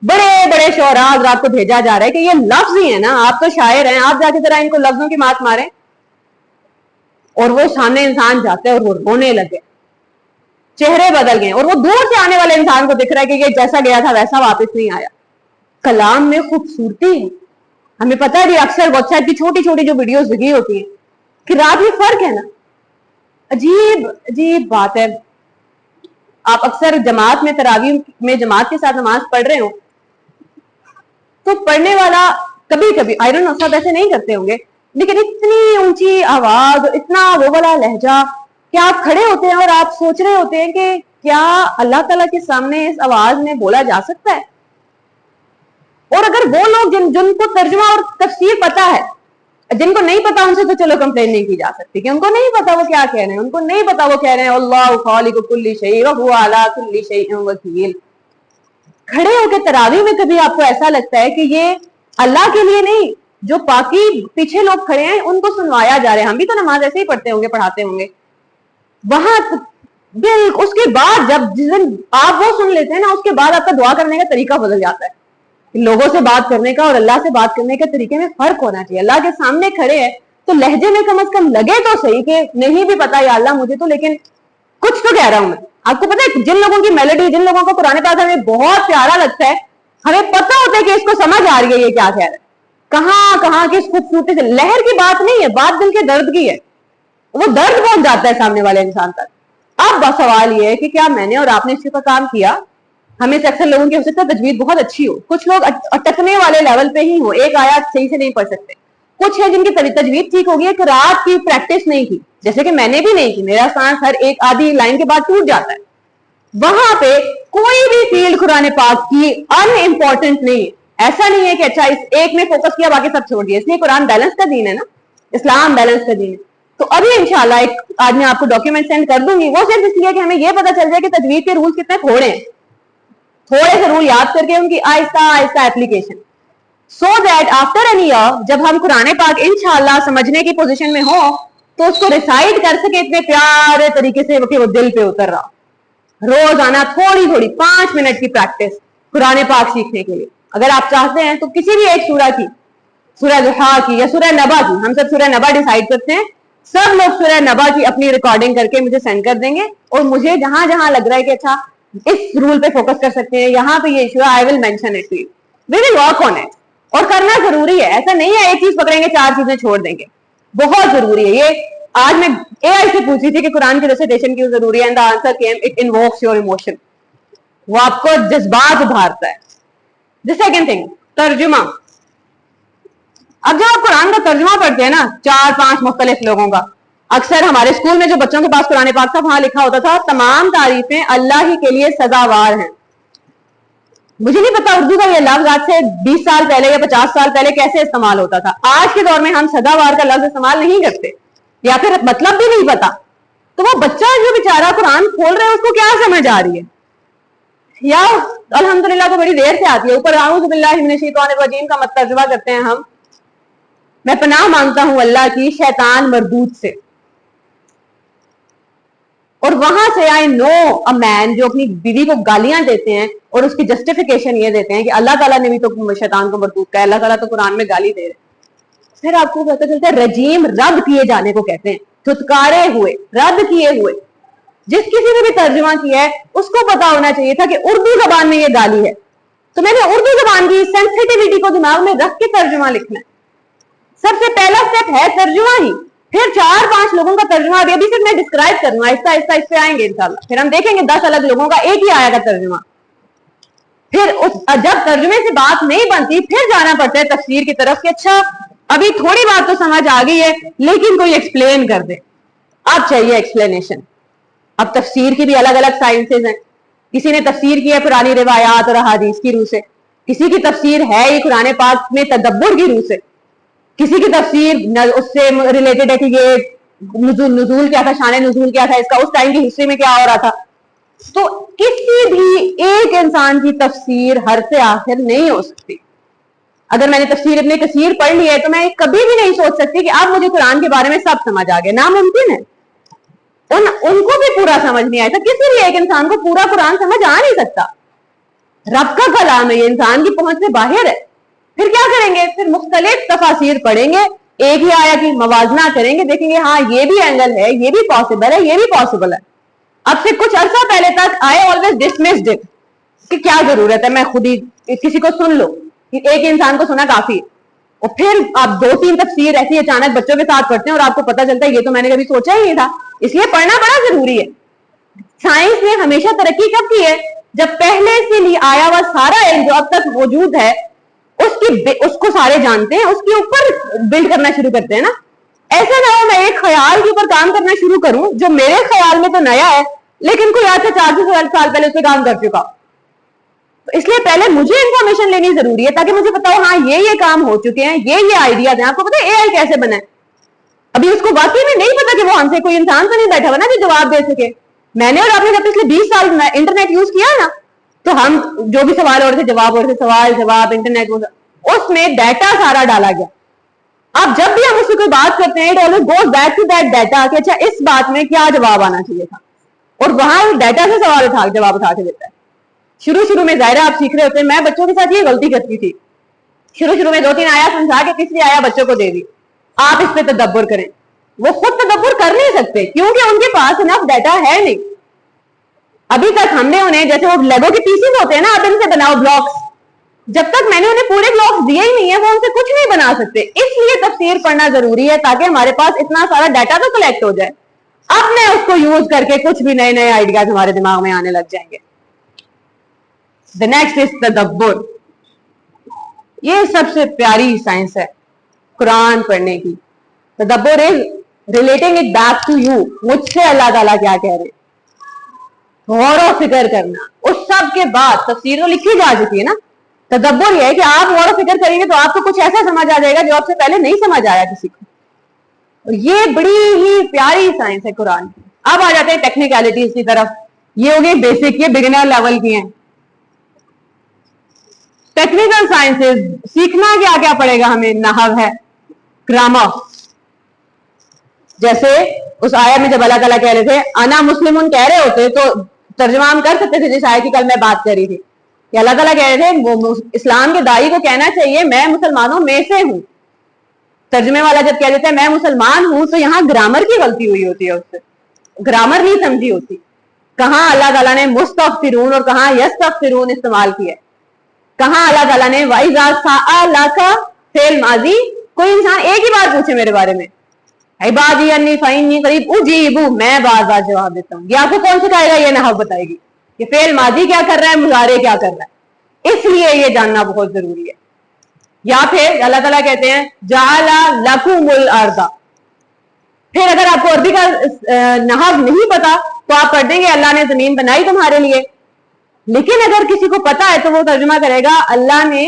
[SPEAKER 1] बड़े बड़े शोराज आपको भेजा जा रहा है कि ये लफ्ज ही है ना, आप तो शायर हैं, आप जाके जरा इनको लफ्जों की मात मारें। और वो सामने इंसान जाते हैं और वो रोने लगे, चेहरे बदल गए, और वो दूर से आने वाले इंसान को दिख रहा है कि ये जैसा गया था वैसा वापस नहीं आया। कलाम में खूबसूरती है। हमें पता है अक्सर व्हाट्सएप की छोटी छोटी जो वीडियोस लगी होती है कि रात में फर्क है ना, अजीब अजीब बात है। आप अक्सर जमात में, तरावी में जमात के साथ नमाज पढ़ रहे हो तो पढ़ने वाला कभी कभी, आई डोंट नो सब ऐसे नहीं करते होंगे, लेकिन इतनी ऊंची आवाज, इतना वो वाला लहजा कि आप खड़े होते हैं और आप सोच रहे होते हैं कि क्या अल्लाह ताला के सामने इस आवाज में बोला जा सकता है। और अगर वो लोग जिनको तर्जुमा और तफसीर पता है, जिनको नहीं पता उनसे तो चलो कंप्लेन नहीं की जा सकती कि उनको नहीं पता वो क्या कह रहे हैं, उनको नहीं पता वो कह रहे हैं अल्लाहु खालिकु कुल्ली शै व हुवा अला कुल्ली शैइन वकील। खड़े होकर तरावी में कभी आपको ऐसा लगता है कि ये अल्लाह के लिए नहीं, जो बाकी पीछे लोग खड़े हैं उनको सुनवाया जा रहा है। हम भी तो नमाज ऐसे ही पढ़ते होंगे, पढ़ाते होंगे, وہاں بالکل اس کے بعد جب جس دن آپ وہ سن لیتے ہیں نا، اس کے بعد آپ کا دعا کرنے کا طریقہ بدل جاتا ہے. لوگوں سے بات کرنے کا اور اللہ سے بات کرنے کے طریقے میں فرق ہونا چاہیے. اللہ کے سامنے کھڑے ہیں تو لہجے میں کم از کم لگے تو صحیح کہ نہیں بھی پتا یا اللہ مجھے تو، لیکن کچھ تو کہہ رہا ہوں میں. آپ کو پتا ہے جن لوگوں کی میلوڈی، جن لوگوں کو قرآن پاک ہمیں بہت پیارا لگتا ہے، ہمیں پتا ہوتا ہے کہ اس کو سمجھ آ رہی ہے یہ کیا کہہ رہا ہے، کہاں کہاں کس خوبصورتی سے. لہر کی بات نہیں ہے، بات دل کے درد کی ہے. وہ درد پہنچ جاتا ہے سامنے والے انسان تک. اب سوال یہ ہے کہ کیا میں نے اور آپ نے اس پر کام کیا؟ ہمیں سے اکثر لوگوں کی ہو سکتا ہے تجوید بہت اچھی ہو، کچھ لوگ اٹکنے والے لیول پہ ہی ہو، ایک آیات صحیح سے نہیں پڑھ سکتے. کچھ ہے جن کی تجوید ٹھیک ہوگی، ایک رات کی پریکٹس نہیں کی، جیسے کہ میں نے بھی نہیں کی. میرا سانس ہر ایک آدھی لائن کے بعد ٹوٹ جاتا ہے. وہاں پہ کوئی بھی فیلڈ قرآن پاک کی ان امپورٹنٹ نہیں ہے. ایسا نہیں ہے کہ اچھا اس ایک میں فوکس کیا باقی سب چھوڑ دیا. اس لیے قرآن بیلنس کا دین ہے نا، اسلام بیلنس کا دین ہے. تو ابھی انشاءاللہ آج میں آپ کو ڈاکیومنٹ سینڈ کر دوں گی. وہ صرف اس لیے کہ ہمیں یہ پتا چل جائے کہ تجوید کے رولز کتنے تھوڑے ہیں، تھوڑے سے رول یاد کر کے ان کی آہستہ آہستہ application, so that after an year جب ہم قرآن پاک انشاءاللہ سمجھنے کی پوزیشن میں ہوں تو اس کو ریسائٹ کر سکے اتنے پیارے طریقے سے کہ وہ دل پہ اتر رہا. روزانہ تھوڑی تھوڑی 5 منٹ کی پریکٹس قرآن پاک سیکھنے کے لیے. اگر آپ چاہتے ہیں تو کسی بھی ایک سورہ کی، سورہ ضحیٰ کی یا سورہ نبا کی، ہم سب سورہ نبا ڈیسائیڈ کرتے ہیں، سب لوگ سورہ نبا کی اپنی ریکارڈنگ کر کے مجھے سینڈ کر دیں گے. اور مجھے جہاں جہاں لگ رہا ہے کہ اچھا اس رول پہ فوکس کر سکتے ہیں، یہاں پہ یہ ایشو ہے، I will mention it to you. We will work on it. اور کرنا ضروری ہے، ایسا نہیں ہے ایک چیز پکڑیں گے 4 چیزیں چھوڑ دیں گے. بہت ضروری ہے. یہ آج میں اے آئی سے پوچھی تھی کہ قرآن کی ریسیٹیشن کیوں ضروری ہے، and the answer came it invokes your emotion. وہ آپ کو جذبات ابھارتا ہے. دی سیکنڈ تھنگ، ترجمہ. اب جب آپ قرآن کا ترجمہ پڑھتے ہیں نا 4-5 مختلف لوگوں کا، اکثر ہمارے اسکول میں جو بچوں کے پاس قرآن پاک تھا وہاں لکھا ہوتا تھا تمام تعریفیں اللہ ہی کے لیے سزاوار ہیں. مجھے نہیں پتا اردو کا یہ لفظ آج سے 20 سال پہلے یا 50 سال پہلے کیسے استعمال ہوتا تھا. آج کے دور میں ہم سزاوار کا لفظ استعمال نہیں کرتے یا پھر مطلب بھی نہیں پتا. تو وہ بچہ جو بیچارہ قرآن کھول رہا ہے اس کو کیا سمجھ آ رہی ہے؟ یا الحمدللہ تو بڑی دیر سے آتی ہے. اوپر اعوذ باللہ من الشیطان الرجیم کا ترجمہ کرتے ہیں ہم، میں پناہ مانگتا ہوں اللہ کی شیطان مردود سے. اور وہاں سے آئی نو اے مین جو اپنی بیوی کو گالیاں دیتے ہیں اور اس کی جسٹیفیکیشن یہ دیتے ہیں کہ اللہ تعالیٰ نے بھی تو شیطان کو مردود کہا ہے، اللہ تعالیٰ تو قرآن میں گالی دے رہے. پھر آپ کو پتہ چلتا ہے رجیم رد کیے جانے کو کہتے ہیں، دھتکارے ہوئے، رد کیے ہوئے. جس کسی نے بھی ترجمہ کیا ہے اس کو پتا ہونا چاہیے تھا کہ اردو زبان میں یہ گالی ہے. تو میں نے اردو زبان کی سینسٹیوٹی کو دماغ میں رکھ کے ترجمہ لکھنا ہے. سب سے پہلا سٹیپ ہے ترجمہ ہی. پھر 4-5 لوگوں کا ترجمہ ابھی صرف میں ڈسکرائب کروں، آہستہ آہستہ اس پہ آئیں گے انشاءاللہ. پھر ہم دیکھیں گے 10 الگ لوگوں کا ایک ہی آیا کا ترجمہ. پھر جب ترجمے سے بات نہیں بنتی پھر جانا پڑتا ہے تفسیر کی طرف کہ اچھا ابھی تھوڑی بات تو سمجھ آ گئی ہے لیکن کوئی ایکسپلین کر دے. اب چاہیے ایکسپلینیشن. اب تفسیر کی بھی الگ الگ سائنسز ہیں. کسی نے تفسیر کی ہے پرانی روایات اور احادیث کی روح سے، کسی کی تفسیر ہے یہ قرآن پاک میں تدبر کی روح سے، کسی کی تفسیر اس سے ریلیٹڈ ہے کہ یہ نزول کیا تھا، شان نزول کیا تھا، اس کا اس ٹائم کی ہسٹری میں کیا ہو رہا تھا. تو کسی بھی ایک انسان کی تفسیر ہر سے آخر نہیں ہو سکتی. اگر میں نے تفسیر ابن کثیر پڑھ لی ہے تو میں کبھی بھی نہیں سوچ سکتی کہ اب مجھے قرآن کے بارے میں سب سمجھ آ گیا. ناممکن ہے. ان کو بھی پورا سمجھ نہیں آیا تھا. کسی بھی ایک انسان کو پورا قرآن سمجھ آ نہیں سکتا. رب کا کلام ہے، یہ انسان کی پہنچ سے باہر ہے. پھر کیا کریں گے؟ پھر مختلف تفاسیر پڑھیں گے، ایک ہی آیا کی موازنہ کریں گے، دیکھیں گے ہاں یہ بھی اینگل ہے، یہ بھی پاسبل ہے، یہ بھی پاسبل ہے. اب سے کچھ عرصہ پہلے تک آئی آلویز ڈسمسڈ اٹ کہ کیا ضرورت ہے میں خود ہی کسی کو سن لو، ایک انسان کو سنا کافی. اور پھر آپ 2-3 تفسیر ایسی اچانک بچوں کے ساتھ پڑھتے ہیں اور آپ کو پتا چلتا ہے یہ تو میں نے کبھی سوچا ہی نہیں تھا. اس لیے پڑھنا بڑا ضروری ہے. سائنس نے ہمیشہ ترقی کب کی ہے؟ جب پہلے سے آیا ہوا سارا علم جو اب تک موجود ہے اس کو سارے جانتے ہیں، اس کے اوپر بلڈ کرنا شروع کرتے ہیں نا. ایسا نہ ہو میں ایک خیال کے اوپر کام کرنا شروع کروں جو میرے خیال میں تو نیا ہے لیکن کوئی آج سے 400 سال پہلے اس پہ کام کر چکا. اس لیے پہلے مجھے انفارمیشن لینی ضروری ہے تاکہ مجھے پتا ہو ہاں یہ کام ہو چکے ہیں، یہ آئیڈیاز ہیں. آپ کو پتا ہے اے آئی کیسے بنا ہے؟ ابھی اس کو واقعی میں نہیں پتا کہ وہ ہم سے کوئی انسان تو نہیں بیٹھا ہوا نا جو جواب دے سکے. میں نے اور آپ نے جب پچھلے 20 سال انٹرنیٹ یوز کیا نا تو ہم جو بھی سوال اور تھے جواب اور تھے، سوال جواب انٹرنیٹ، اس میں ڈیٹا سارا ڈالا گیا. आप जब भी हम उससे कोई बात करते हैं, it always goes back to that data कि अच्छा इस बात में क्या जवाब आना चाहिए था, और वहां डाटा से सवाल जवाब उठा के देता है। शुरू में जाहिर आप सीख रहे होते हैं, मैं बच्चों के साथ ये गलती करती थी, शुरू में 2-3 आया समझा के तीसरी आया बच्चों को दे दी, आप इस पे तदब्बर करें। वो खुद तदब्बर कर नहीं सकते क्योंकि उनके पास इनफ डाटा है नहीं। अभी तक हमने उन्हें, जैसे वो लेगो के पीसीज होते हैं ना, आप इनसे बनाओ ब्लॉक्स, जब तक मैंने उन्हें पूरे ब्लॉक्स दिए ही नहीं है वो उनसे कुछ नहीं बना सकते। इसलिए तफसीर पढ़ना जरूरी है ताकि हमारे पास इतना सारा डाटा तो कलेक्ट हो जाए, अब मैं उसको यूज करके कुछ भी नए नए आइडियाज हमारे दिमाग में आने लग जाएंगे। द नेक्स्ट इज तदब्बर। ये सबसे प्यारी साइंस है कुरान पढ़ने की। तदब्बर is relating it back to you, मुझसे अल्लाह ताला क्या कह रहे, गौर और फिक्र करना। उस सब के बाद तफसीर तो लिखी जा चुकी है ना, तदब्बर यह है कि आप गौर और फिक्र करेंगे तो आपको कुछ ऐसा समझ आ जाएगा जो आपसे पहले नहीं समझ आया किसी को। और ये बड़ी ही प्यारी साइंस है कुरान की। अब आ जाते हैं टेक्निकलिटीज की तरफ। ये हो गई बेसिक, ये बिगिनर लेवल की हैं। टेक्निकल साइंसेज सीखना क्या क्या पड़ेगा हमें, नहव है, ग्रामर। जैसे उस आयत में जब अल्लाह ताला कह रहे थे अना मुस्लिमुन कह रहे होते तो तर्जुमा हम कर सकते थे, जिस आयत की कल मैं बात कर रही थी कि अल्लाह ताला कह रहे थे वो इस्लाम के दाई को कहना चाहिए मैं मुसलमानों में से हूं। तर्जुमे वाला जब कह देता है मैं मुसलमान हूं तो यहां ग्रामर की गलती हुई होती है, उससे ग्रामर नहीं समझी होती। कहां अल्लाह ताला ने मुस्तगफिरून और कहां यस्तगफिरून इस्तेमाल किया है, कहां अल्लाह ताला ने वाइजा सअला का फेल माजी। कोई इंसान एक ही बात पूछे मेरे बारे में, इबादी अन्नी फइन्नी करीब उजीबू, मैं बार बार जवाब देता हूं, ये आपको कौन सिखाएगा, ये नहव बताएगी कि फेल माजी क्या कर रहा है, मुजारे क्या कर रहा है। इसलिए ये जानना बहुत जरूरी है। या फिर अल्लाह ताला कहते हैं जाला लकुमुल अर्दा। फिर अगर आपको अरबी का नहव नहीं पता तो आप पढ़ देंगे अल्लाह ने जमीन बनाई तुम्हारे लिए। लेकिन अगर किसी को पता है तो वो तर्जुमा करेगा अल्लाह ने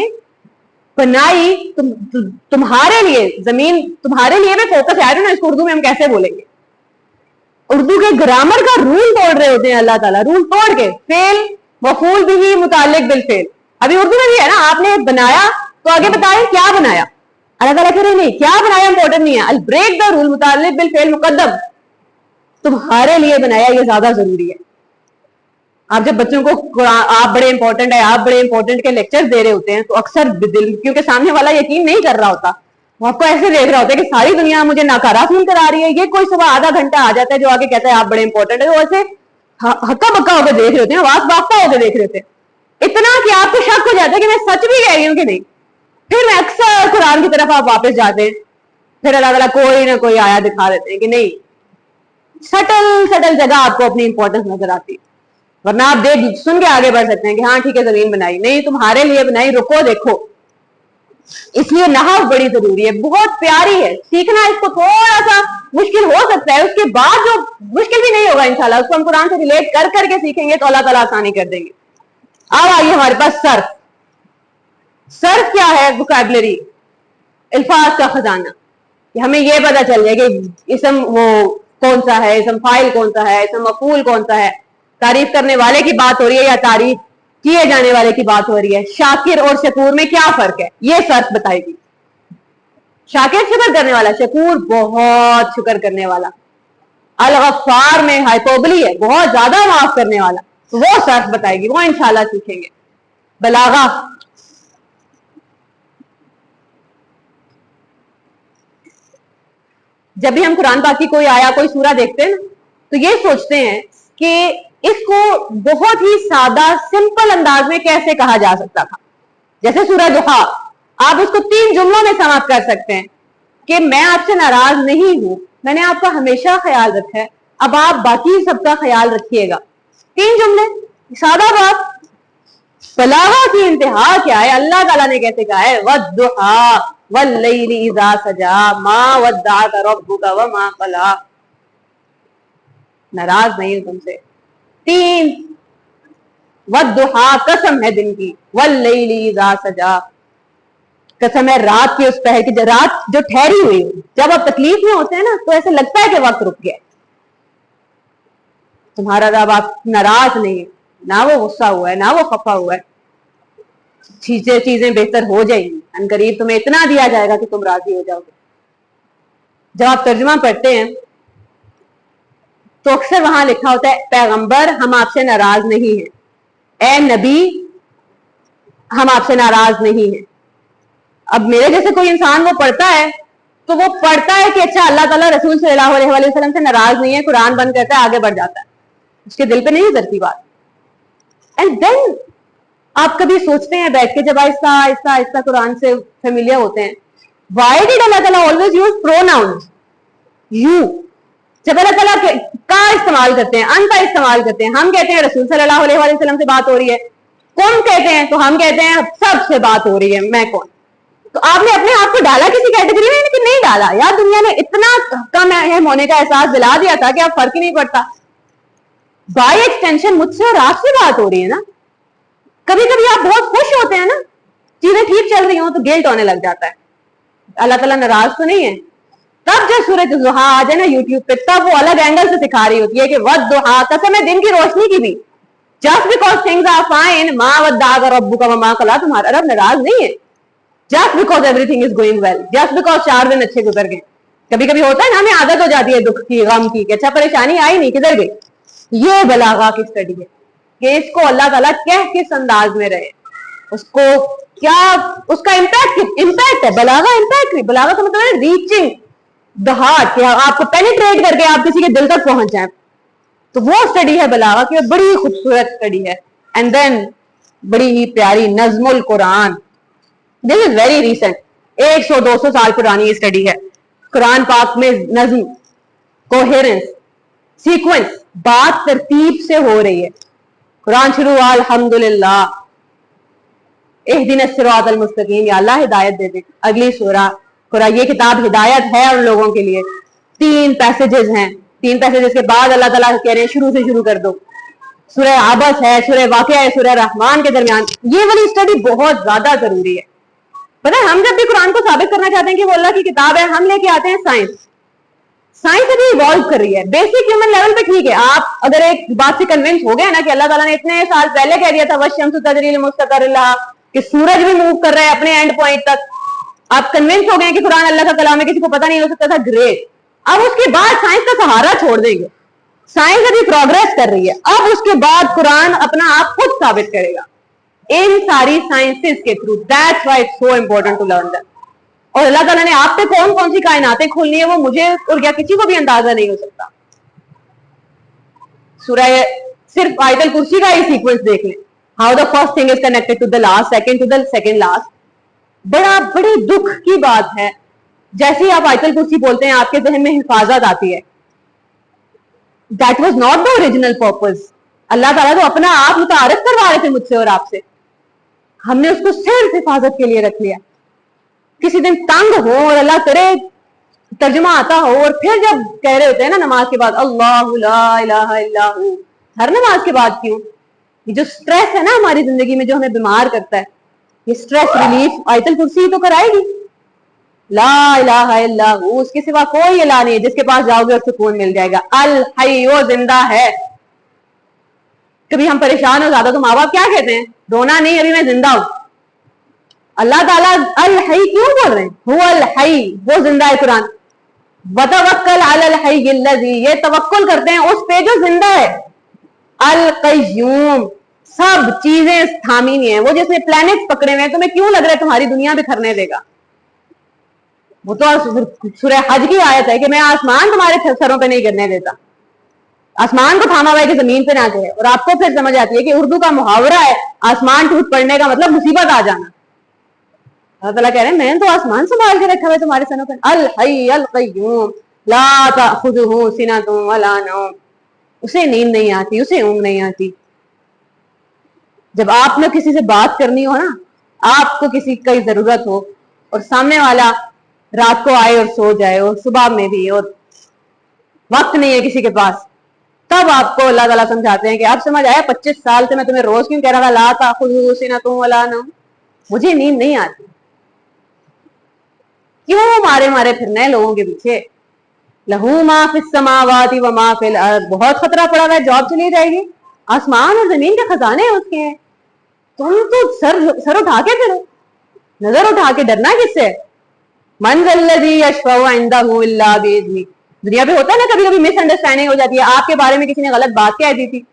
[SPEAKER 1] बनाई तुम्हारे लिए, जमीन तुम्हारे लिए में फोकस है ना, इसको उर्दू में हम कैसे बोलेंगे। उर्दू के ग्रामर का रूल तोड़ रहे होते हैं अल्लाह ताला, रूल तोड़ के फेल मफूल भी मुतालिक बिल फेल। अभी उर्दू में भी है ना, आपने बनाया तो आगे बताएं क्या बनाया। अल्लाह ताला कह रहे नहीं क्या बनाया इंपॉर्टेंट नहीं है, अल ब्रेक द रूल मुतालिक बिल फेल मुकद्दम, तुम्हारे लिए बनाया ये ज्यादा जरूरी है। आप जब बच्चों को आप बड़े इंपॉर्टेंट है, आप बड़े इंपॉर्टेंट के लेक्चर दे रहे होते हैं तो अक्सर दिल, क्योंकि सामने वाला यकीन नहीं कर रहा होता, वो आपको ऐसे देख रहा होता है कि सारी दुनिया मुझे नाकारा फील करा रही है। ये कोई सुबह आधा घंटा आ जाता है जो आगे कहता है आप बड़े इंपॉर्टेंट है, वो ऐसे हक्का बक्का होकर देख रहे होते हैं, आवाज बाफ्ता होकर देख रहे होते हैं, इतना कि आपको शक हो जाता है कि मैं सच भी कह रही हूँ कि नहीं। फिर मैं अक्सर कुरान की तरफ आप वापस जाते हैं, फिर अल्लाह ताला कोई ना कोई आया दिखा देते हैं कि नहीं, सटल सटल जगह आपको अपनी इंपॉर्टेंस नजर आती है, वरना आप देख सुन के आगे बढ़ सकते हैं कि हाँ ठीक है जमीन बनाई, नहीं तुम्हारे लिए बनाई, रुको देखो। इसलिए नहव बड़ी जरूरी है, बहुत प्यारी है, सीखना इसको थोड़ा सा मुश्किल हो सकता है, उसके बाद जो मुश्किल भी नहीं होगा इंशाल्लाह, उसको हम कुरान से रिलेट कर करके सीखेंगे तो अल्लाह ताला आसानी कर देंगे। अब आइए हमारे पास सर्फ। सर्फ क्या है, वोकैबुलरी, अल्फाज का खजाना, कि हमें यह पता चल जाए कि इसम वो कौन सा है, इसम फाइल कौन सा है, इसम मफूल कौन सा है, तारीफ करने वाले की बात हो रही है या तारीफ किए जाने वाले की बात हो रही है, शाकिर और शकूर में क्या फर्क है, ये सर्फ बताएगी। शाकिर शुक्र करने वाला, शकूर बहुत शुक्र करने वाला। अल-गफ्फार में हाइपोबली है, बहुत ज्यादा माफ करने वाला, तो वो सर्फ बताएगी, वो इंशाल्लाह सीखेंगे। बलागा, जब भी हम कुरान पाक की कोई आया कोई सूरा देखते हैं ना तो ये सोचते हैं कि इसको बहुत ही सादा सिंपल अंदाज में कैसे कहा जा सकता था। जैसे सूरह दुहा, आप उसको 3 जुमलों में समाप्त कर सकते हैं कि मैं आपसे नाराज नहीं हूं, मैंने आपका हमेशा ख्याल रखा है, अब आप बाकी सबका ख्याल रखिएगा। 3 जुमले, सादा बात। बलागा की इंतहा क्या है, अल्लाह ताला ने कैसे कहा है, वद्दुहा वल्लैली इज़ा सजा मा वद्दाअका रब्बुका वमा क़ला, नाराज नहीं हूं तुमसे। 3 वद्दुहा कसम है दिन की, वल्लैली इज़ा सजा कसम है रात की उस पहर की, रात जो ठहरी हुई। जब आप तकलीफ में होते हैं ना तो ऐसे लगता है कि वक्त रुक गया। तुम्हारा रब आप नाराज नहीं है, ना वो गुस्सा हुआ है ना वो खफा हुआ है, चीजें बेहतर हो जाएंगी, अनकरीब तुम्हें इतना दिया जाएगा कि तुम राजी हो जाओगे। जब आप तर्जुमा पढ़ते हैं तो अक्सर वहां लिखा होता है पैगंबर हम आपसे नाराज नहीं है, ए नबी हम आपसे नाराज नहीं है। अब मेरे जैसे कोई इंसान वो पढ़ता है तो वो पढ़ता है कि अच्छा अल्लाह ताला रसूल सल्लल्लाहु अलैहि वसल्लम से नाराज नहीं है, कुरान बंद करता है, आगे बढ़ जाता है, उसके दिल पे नहीं उतरती बात। एंड देन आप कभी सोचते हैं बैठ के, जब आहिस्ता आहिस्ता आहिस्ता कुरान से फेमिलियर होते हैं, व्हाई डिड अल्लाह ताला ऑलवेज यूज प्रोनाउंस यू? जब अल्लाह ताला का इस्तेमाल करते हैं, अन का इस्तेमाल करते हैं, हम कहते हैं रसूल सल्लल्लाहु अलैहि वसल्लम से बात हो रही है, कौन कहते हैं तो हम कहते हैं सबसे बात हो रही है, मैं कौन? तो आपने अपने आप को डाला किसी कैटेगरी में कि नहीं डाला? यार दुनिया ने इतना कम अहम होने का एहसास दिला दिया था कि आप फर्क ही नहीं पड़ता। बाय एक्सटेंशन मुझसे और आपसे बात हो रही है ना। कभी कभी आप बहुत खुश होते हैं ना, चीजें ठीक चल रही हो तो गिल्ट होने लग जाता है, अल्लाह ताला नाराज तो नहीं है। तब जब सूरज दुहा आ जाए ना यूट्यूब पे, तब वो अलग एंगल से सिखा रही होती है कि वद्दुहा, कसम है दिन की रोशनी की भी, just because things are fine, मा वद्दाअक रब्बुका वमा क़ला, तुम्हारा रब नाराज नहीं है। Just because everything is going well, just because 4 दिन अच्छे गुजर गए। कभी कभी होता है ना, हमें आदत हो जाती है दुख की, गम की, कि अच्छा परेशानी आई नहीं, किधर गई। ये बलागा की स्टडी है कि इसको अल्लाह ताला क्या किस अंदाज में रहे, उसको क्या उसका इम्पैक्ट है। बलागा इम्पैक्ट नहीं, बलागा का मतलब है रीचिंग द हार्ट, कि आपको पेनिट्रेट करके आप किसी के दिल तक पहुंच जाए, तो वो स्टडी है बलागा की, बड़ी खूबसूरत स्टडी है। एंड देन बड़ी ही प्यारी नज़्मुल कुरान, दिस इज वेरी रिसेंट, 100-200 साल पुरानी ये स्टडी है। कुरान पाक में नज्म, कोहेरेंस, सीक्वेंस, बात तरतीब से हो रही है। कुरान शुरू हुआ अल्हम्दुलिल्लाह, इहदिनस सिरातल मुस्तकीम, या अल्लाह हिदायत दे दे। अगली सूरा, कुरान ये किताब हिदायत है उन लोगों के लिए। 3 पैसेजेस हैं, 3 पैसेजेस के बाद अल्लाह ताला कह रहे हैं शुरू से शुरू कर दो। सूरह आबस है, सूरह वाक़िया है, सूरह रहमान के दरमियान ये वाली स्टडी बहुत ज्यादा जरूरी है। पता है, हम जब भी कुरान को साबित करना चाहते हैं कि वो अल्लाह की किताब है, हम लेके आते हैं साइंस। साइंस अभी इवॉल्व कर रही है, बेसिक ह्यूमन लेवल पे ठीक है। आप अगर एक बात से कन्विंस हो गए ना कि अल्लाह ताला ने इतने साल पहले कह दिया था वश्शम्सु तजरी लिमुस्तक़र्रिन लहा, कि सूरज भी मूव कर रहा है अपने एंड पॉइंट तक, आप कन्विंस हो गए कि कुरान अल्लाह का कलाम है, किसी को पता नहीं हो सकता था, ग्रेट। अब उसके बाद साइंस का सहारा छोड़ देंगे, साइंस अभी प्रोग्रेस कर रही है, अब उसके बाद कुरान अपना आप खुद साबित करेगा इन सारी साइंसेस के through. That's why it's so important to learn that. और अल्लाह ताला ने आप पे कौन कौन सी कायनातें खोलनी है वो मुझे और या किसी को भी अंदाजा नहीं हो सकता। सूरह सिर्फ आयतल कुर्सी का ही सीक्वेंस देख लें, how the first thing is connected to the last, second to the second last. बड़ी दुख की बात है, जैसे ही आप आयतल कुर्सी बोलते हैं आपके जहन में हिफाजत आती है। That was not the original purpose. Allah ताला तो अपना आप मुतारिफ करवा रहे थे मुझसे और आपसे, हमने उसको सिर्फ हिफाजत के लिए रख लिया। किसी दिन तंग हो और अल्लाह करे तर्जुमा आता हो, और फिर जब कह रहे होते हैं ना नमाज के बाद अल्लाहु ला इलाहा इल्ला हु, हर नमाज के बाद क्यों? ये जो स्ट्रेस है ना हमारी जिंदगी में जो हमें बीमार करता है, ये स्ट्रेस रिलीफ आयतल कुर्सी तो कराएगी। ला इलाहा इल्ला हु, उसके सिवा कोई इलाह नहीं है जिसके पास जाओगे और सुकून मिल जाएगा। अल हई, वो जिंदा है। कभी हम परेशान हो ज्यादा तो माँ बाप क्या कहते हैं, रोना नहीं, अभी मैं जिंदा हूं। अल्लाह ताला अल हई क्यों बोल रहे हैं? हुवल हई, वो जिंदा है। कुरान वतवक्कल अलल हय्यिल लज़ी, ये तवक्कुल करते हैं उस पे जो जिंदा है। अल क़य्यूम, सब चीजें थामी नहीं है, वो जिसने प्लैनेट पकड़े हुए हैं, तुम्हें क्यों लग रहा है तुम्हारी दुनिया बिखरने देगा? वो तो सूरह हज की आयत है कि मैं आसमान तुम्हारे सरों पे नहीं गिरने देता, आसमान को थामा हुआ है कि जमीन पे ना गिरे। और आपको फिर समझ आती है कि उर्दू का मुहावरा है आसमान टूट पड़ने का मतलब मुसीबत आ जाना। अल्लाह ताला कह रहे हैं मैंने तो आसमान संभाल के रखा हुआ है तुम्हारे सरों पे। अल हय्य अल क़य्यूम ला ताख़ुज़ुहु सिनतुन वला नौम, उसे नींद नहीं आती, उसे ऊँघ नहीं आती। जब आपने किसी से बात करनी हो ना, आपको किसी की जरूरत हो और सामने वाला रात को आए और सो जाए और सुबह में भी, और वक्त नहीं है किसी के पास, तब आपको अल्लाह ताला समझाते हैं कि आप समझ आया 25 साल से मैं तुम्हें रोज क्यों कह रहा था ला ताख़ुज़ुहु सिनतुन वला नौम, मुझे नींद नहीं आती। क्यों मारे मारे फिरना है लोगों के पीछे? लहू मा फिस समावाति व मा फिल अर्द, बहुत खतरा पड़ा हुआ है, जॉब चली जाएगी। आसमान और जमीन के खजाने उसके हैं, तुम तो सर उठा के फिरो, नजर उठा के डरना किससे? मन ज़ल्लज़ी यशफ़उ इंदहु इल्ला बिइज़्निह। दुनिया पे होता है ना कभी कभी मिस अंडरस्टैंडिंग हो जाती है, आपके बारे में किसी ने गलत बात कह दी थी,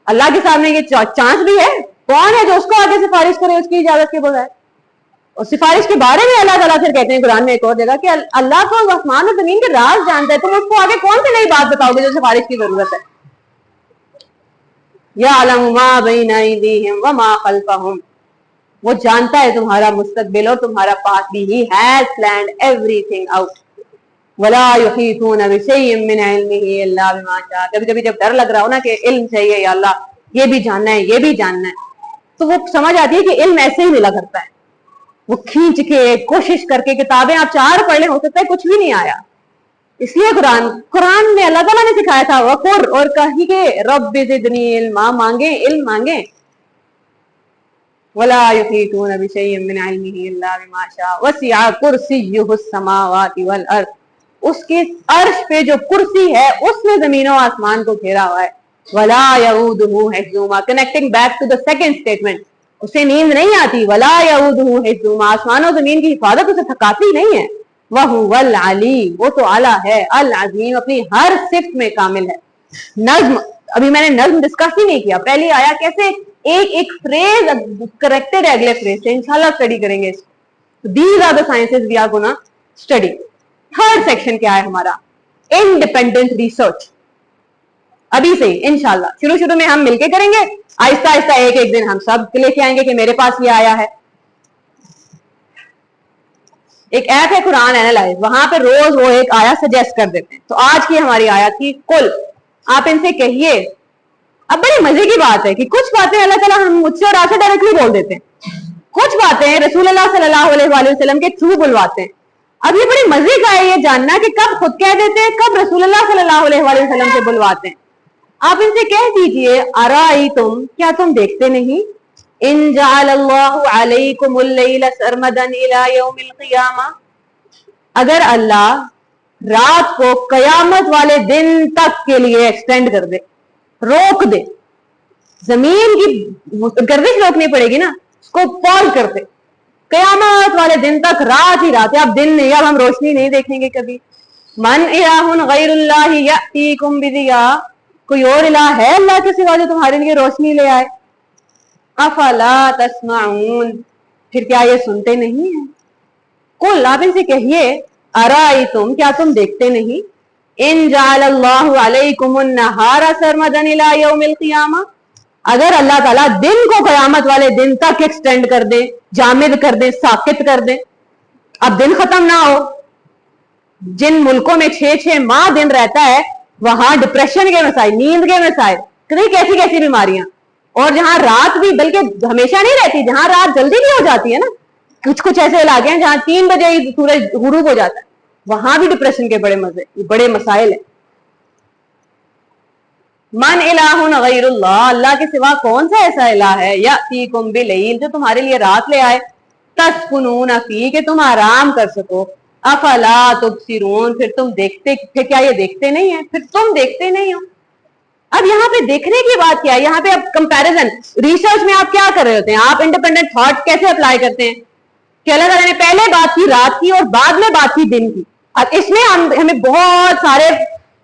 [SPEAKER 1] अल्लाह के सामने ये चांस भी है, कौन है जो उसको आगे सिफारिश करे उसकी इजाजत के बगैर। और सिफारिश के बारे में अल्लाह ताला फिर कहते हैं कुरान में एक और जगह कि अल्लाह को आसमान और जमीन के राज जानता है, तुम उसको आगे कौन सी नई बात बताओगे जो सिफारिश की जरूरत है। यअलमु मा बैना अयदीहिम व मा खल्फहुम, वो जानता है तुम्हारा मुस्तकबिल और तुम्हारा पास भी। He has planned everything out. वला युहीतूना बिशैइन मिन इल्मिही इल्ला बिमा शाअ। कभी कभी जब डर लग रहा हो ना कि इल्म चाहिए या अल्लाह ये भी जानना है ये भी जानना है, तो वो समझ आती है कि इल्म ऐसे ही मिला करता है। वो खींच के कोशिश करके किताबें आप 4 पढ़ ले, हो सकता है कुछ भी नहीं आया। इसलिए कुरान में अल्लाह ताला ने सिखाया था वकुर, और कही के रब्बि ज़िदनी इल्मा, मांगे इल्म मांगे। वला युहीतूना बिशैइन मिन इल्मिही इल्ला बिमा शाअ वसिअ कुर्सियुहुस समावाति वल अर्द। उसके अर्श पे जो कुर्सी है उसने जमीन और आसमान को घेरा हुआ है। वला यऊदुहु हिफ्जुहुमा, connecting back to the second statement, उसे नींद नहीं आती। वला यऊदुहु हिफ्जुहुमा, आसमान और जमीन की हिफाजत उसे थकाती नहीं है। वहुवल अली, वो तो आला है, अल अज़ीम, अपनी हर सिफ्त में कामिल है। नज्म, अभी मैंने नज्म डिस्कस ही नहीं किया। पहली आया कैसे एक एक फ्रेज करेक्टेड है अगले फ्रेज से, इंशाल्लाह स्टडी करेंगे इसको। These are the sciences we are gonna study. Third section क्या है हमारा, इंडिपेंडेंट रिसर्च। अभी से इंशाल्लाह शुरू शुरू में हम मिलके करेंगे, आहिस्ता आहिस्ता एक एक दिन हम सब लेके आएंगे कि मेरे पास ये आया है। एक ऐप है कुरान एनालाइज, वहां पे रोज वो एक आया सजेस्ट कर देते हैं। तो आज की हमारी आयत थी कुल, आप इनसे कहिए। अब बड़ी मजे की बात है कि कुछ बातें अल्लाह ताला हम मुझसे और आपसे डायरेक्टली बोल देते हैं, कुछ बातें रसूल अल्लाह सल्लल्लाहु अलैहि वसल्लम के थ्रू बुलवाते हैं। अब ये बड़ी मजे का है ये जानना कि कब खुद कह देते हैं, कब रसूल अल्लाह सल्लल्लाहु अलैहि वसल्लम से बुलवाते हैं। आप इनसे कह दीजिए अराई तुम, क्या तुम देखते नहीं, इन जअलल्लाहु अलैकुमुल लैला सरमदन इला यौमिल क़ियामा, अगर अल्लाह रात को कयामत वाले दिन तक के लिए एक्सटेंड कर दे, रोक दे, जमीन की गर्दिश रोकनी पड़ेगी ना, उसको पॉज कर दे, कयामत वाले दिन तक रात ही रात है, अब दिन नहीं, अब हम रोशनी नहीं देखेंगे कभी। मन इलाहुन गैरुल्लाहि यअतीकुम बिदिया, कोई और इलाह है अल्लाह के सिवा जो तुम्हारे लिए रोशनी ले आए। अफला तस्माऊन, फिर क्या ये सुनते नहीं है। कुल, आप इनसे कहिए अराई तुम, क्या तुम देखते नहीं, इन जाअलल्लाहु अलैकुमुन नहारा सरमदन इला यौमिल क़ियामा, अगर अल्लाह ताला दिन को कयामत वाले दिन तक एक्सटेंड कर दे, जामिद कर दे, साकित कर दे, अब दिन खत्म ना हो। जिन मुल्कों में 6-6 माह दिन रहता है वहां डिप्रेशन के मसाइल, नींद के मसाइल, कई कैसी कैसी बीमारियां, और जहां रात भी बल्कि हमेशा नहीं रहती, जहां रात जल्दी भी हो जाती है ना, कुछ कुछ ऐसे इलाके हैं जहां 3 बजे ही सूरज गुरूब हो जाता है, वहां भी डिप्रेशन के बड़े मजे, बड़े मसाइल है। मन इलाहुन गैरुल्लाह, अल्लाह के सिवा कौन सा ऐसा इलाह है, यअतीकुम बिलैल, जो तुम्हारे लिए रात ले आए, तस्कुनून फी, कि तुम आराम कर सको, अफला तुबसिरून, फिर तुम देखते, फिर क्या ये देखते नहीं है, फिर तुम देखते नहीं हो। अब यहाँ पे देखने की बात क्या है, यहाँ पे अब कंपैरिजन, रिसर्च में आप क्या कर रहे होते हैं, आप इंडिपेंडेंट थॉट कैसे अप्लाई करते हैं कि अल्लाह ताला ने पहले बात की रात की और बाद में बात की दिन की। अब इसमें हमें बहुत सारे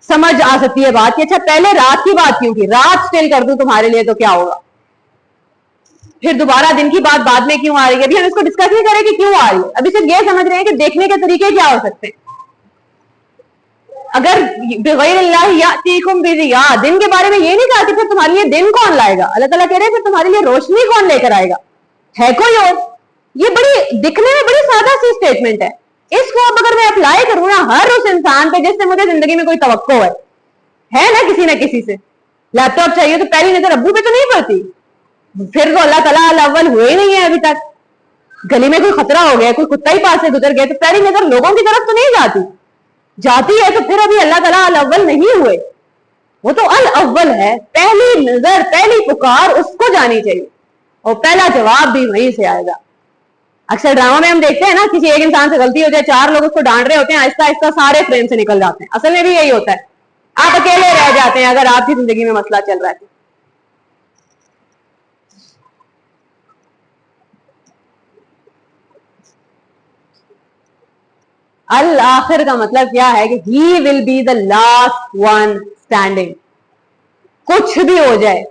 [SPEAKER 1] समझ आ सकती है बात कि अच्छा पहले रात की बात क्यों की, रात स्टिल कर दूं तुम्हारे लिए तो क्या होगा, फिर दोबारा दिन की बात बाद में क्यों आ रही है। अभी हम इसको डिस्कस नहीं करें कि क्यों आ रही है, अभी सिर्फ ये समझ रहे हैं कि देखने के तरीके क्या हो सकते हैं। अगर बिगैरिल्लाह बिदिया, दिन के बारे में ये नहीं कहा कि फिर तुम्हारे लिए दिन कौन लाएगा, अल्लाह ताला कह रहे हैं फिर तुम्हारे लिए रोशनी कौन लेकर आएगा, है कोई और। ये बड़ी दिखने में बड़ी सादा सी स्टेटमेंट है, इसको अब अगर मैं अप्लाई करूँ ना हर उस इंसान पे जिससे मुझे जिंदगी में कोई तवक्को है ना किसी से, लैपटॉप चाहिए तो पहली नजर अब्बू पे तो नहीं पड़ती, फिर तो अल्लाह ताला अल अव्वल हुए नहीं है अभी तक। गली में कोई खतरा हो गया, कोई कुत्ता ही पास से गुजर गया तो पहली नजर लोगों की तरफ तो नहीं जाती है, तो फिर अभी अल्लाह ताला अल अव्वल नहीं हुए, वो तो अल अव्वल है। पहली नजर, पहली पुकार उसको जानी चाहिए और पहला जवाब भी वहीं से आएगा। अक्सर ड्रामा में हम देखते हैं ना, किसी एक इंसान से गलती हो जाए, 4 लोग उसको डांट रहे होते हैं, आहिस्ता आहिस्ता सारे फ्रेम से निकल जाते हैं। असल में भी यही होता है, आप अकेले रह जाते हैं अगर आपकी जिंदगी में मसला चल रहा है। अल आखिर का मतलब क्या है कि he will be the last one standing. कुछ भी हो जाए,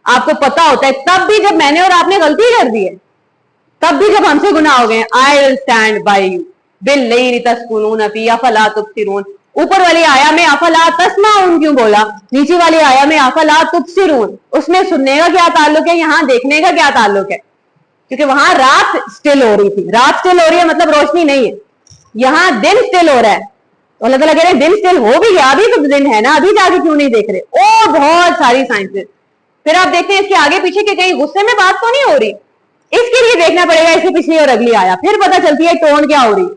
[SPEAKER 1] आपको पता होता है, तब भी जब मैंने और आपने गलती कर दी है, तब भी जब हमसे गुनाह हो गए, I will stand by you बिल्लैली तस्कुनून फी अफला तुबसिरून. ऊपर वाली आया में अफला तस्माउन क्यों बोला, नीचे वाली आया में अफला तुबसिरून, उसमें सुनने का क्या ताल्लुक है, यहाँ देखने का क्या ताल्लुक है? क्योंकि वहां रात स्टिल हो रही थी, रात स्टिल हो रही है मतलब रोशनी नहीं है, यहाँ दिन स्टिल हो रहा है. तो अल्लाह ताला कह रहे हैं दिन स्टिल हो भी गया, अभी तो दिन है ना, अभी जाके क्यों नहीं देख रहे? ओ बहुत सारी साइंसेस. फिर आप देखते हैं इसके आगे पीछे के कहीं गुस्से में बात तो नहीं हो रही, इसके लिए देखना पड़ेगा इससे पिछली और अगली आया, फिर पता चलती है टोन क्या हो रही है.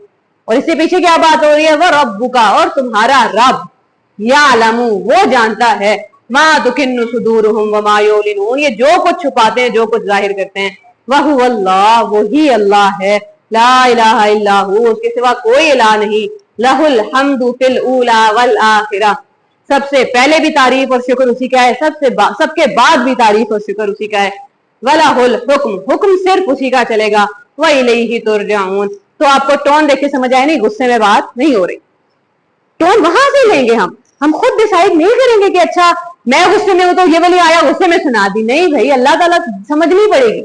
[SPEAKER 1] और इससे पीछे क्या बात हो रही है, वह रब्बुका, और तुम्हारा रब, यालमू, वो जानता है, मा तुकिन्नु सुदूरुहुम व मा युलिनून, ये जो कुछ छुपाते हैं, जो कुछ जाहिर करते हैं. वहु अल्लाह, वही अल्लाह है, ला इलाहा इल्ला हु, उसके सिवा कोई इलाह नहीं. लहुल हम्दु फिल ऊला वल आखिरा, सबसे पहले भी तारीफ और शुक्र उसी का है, सबके बाद भी तारीफ और शुक्र उसी का है. वलाहुल हुक्म, हुक्म सिर्फ उसी का चलेगा. व इलैहि तुरजाऊन. तो आपको टोन देख के समझ आया नहीं, गुस्से में बात नहीं हो रही, टोन वहां से लेंगे हम खुद डिसाइड नहीं करेंगे कि अच्छा मैं गुस्से में हूं तो ये वाली आया गुस्से में सुना दी. नहीं भाई, अल्लाह ताला समझनी पड़ेगी.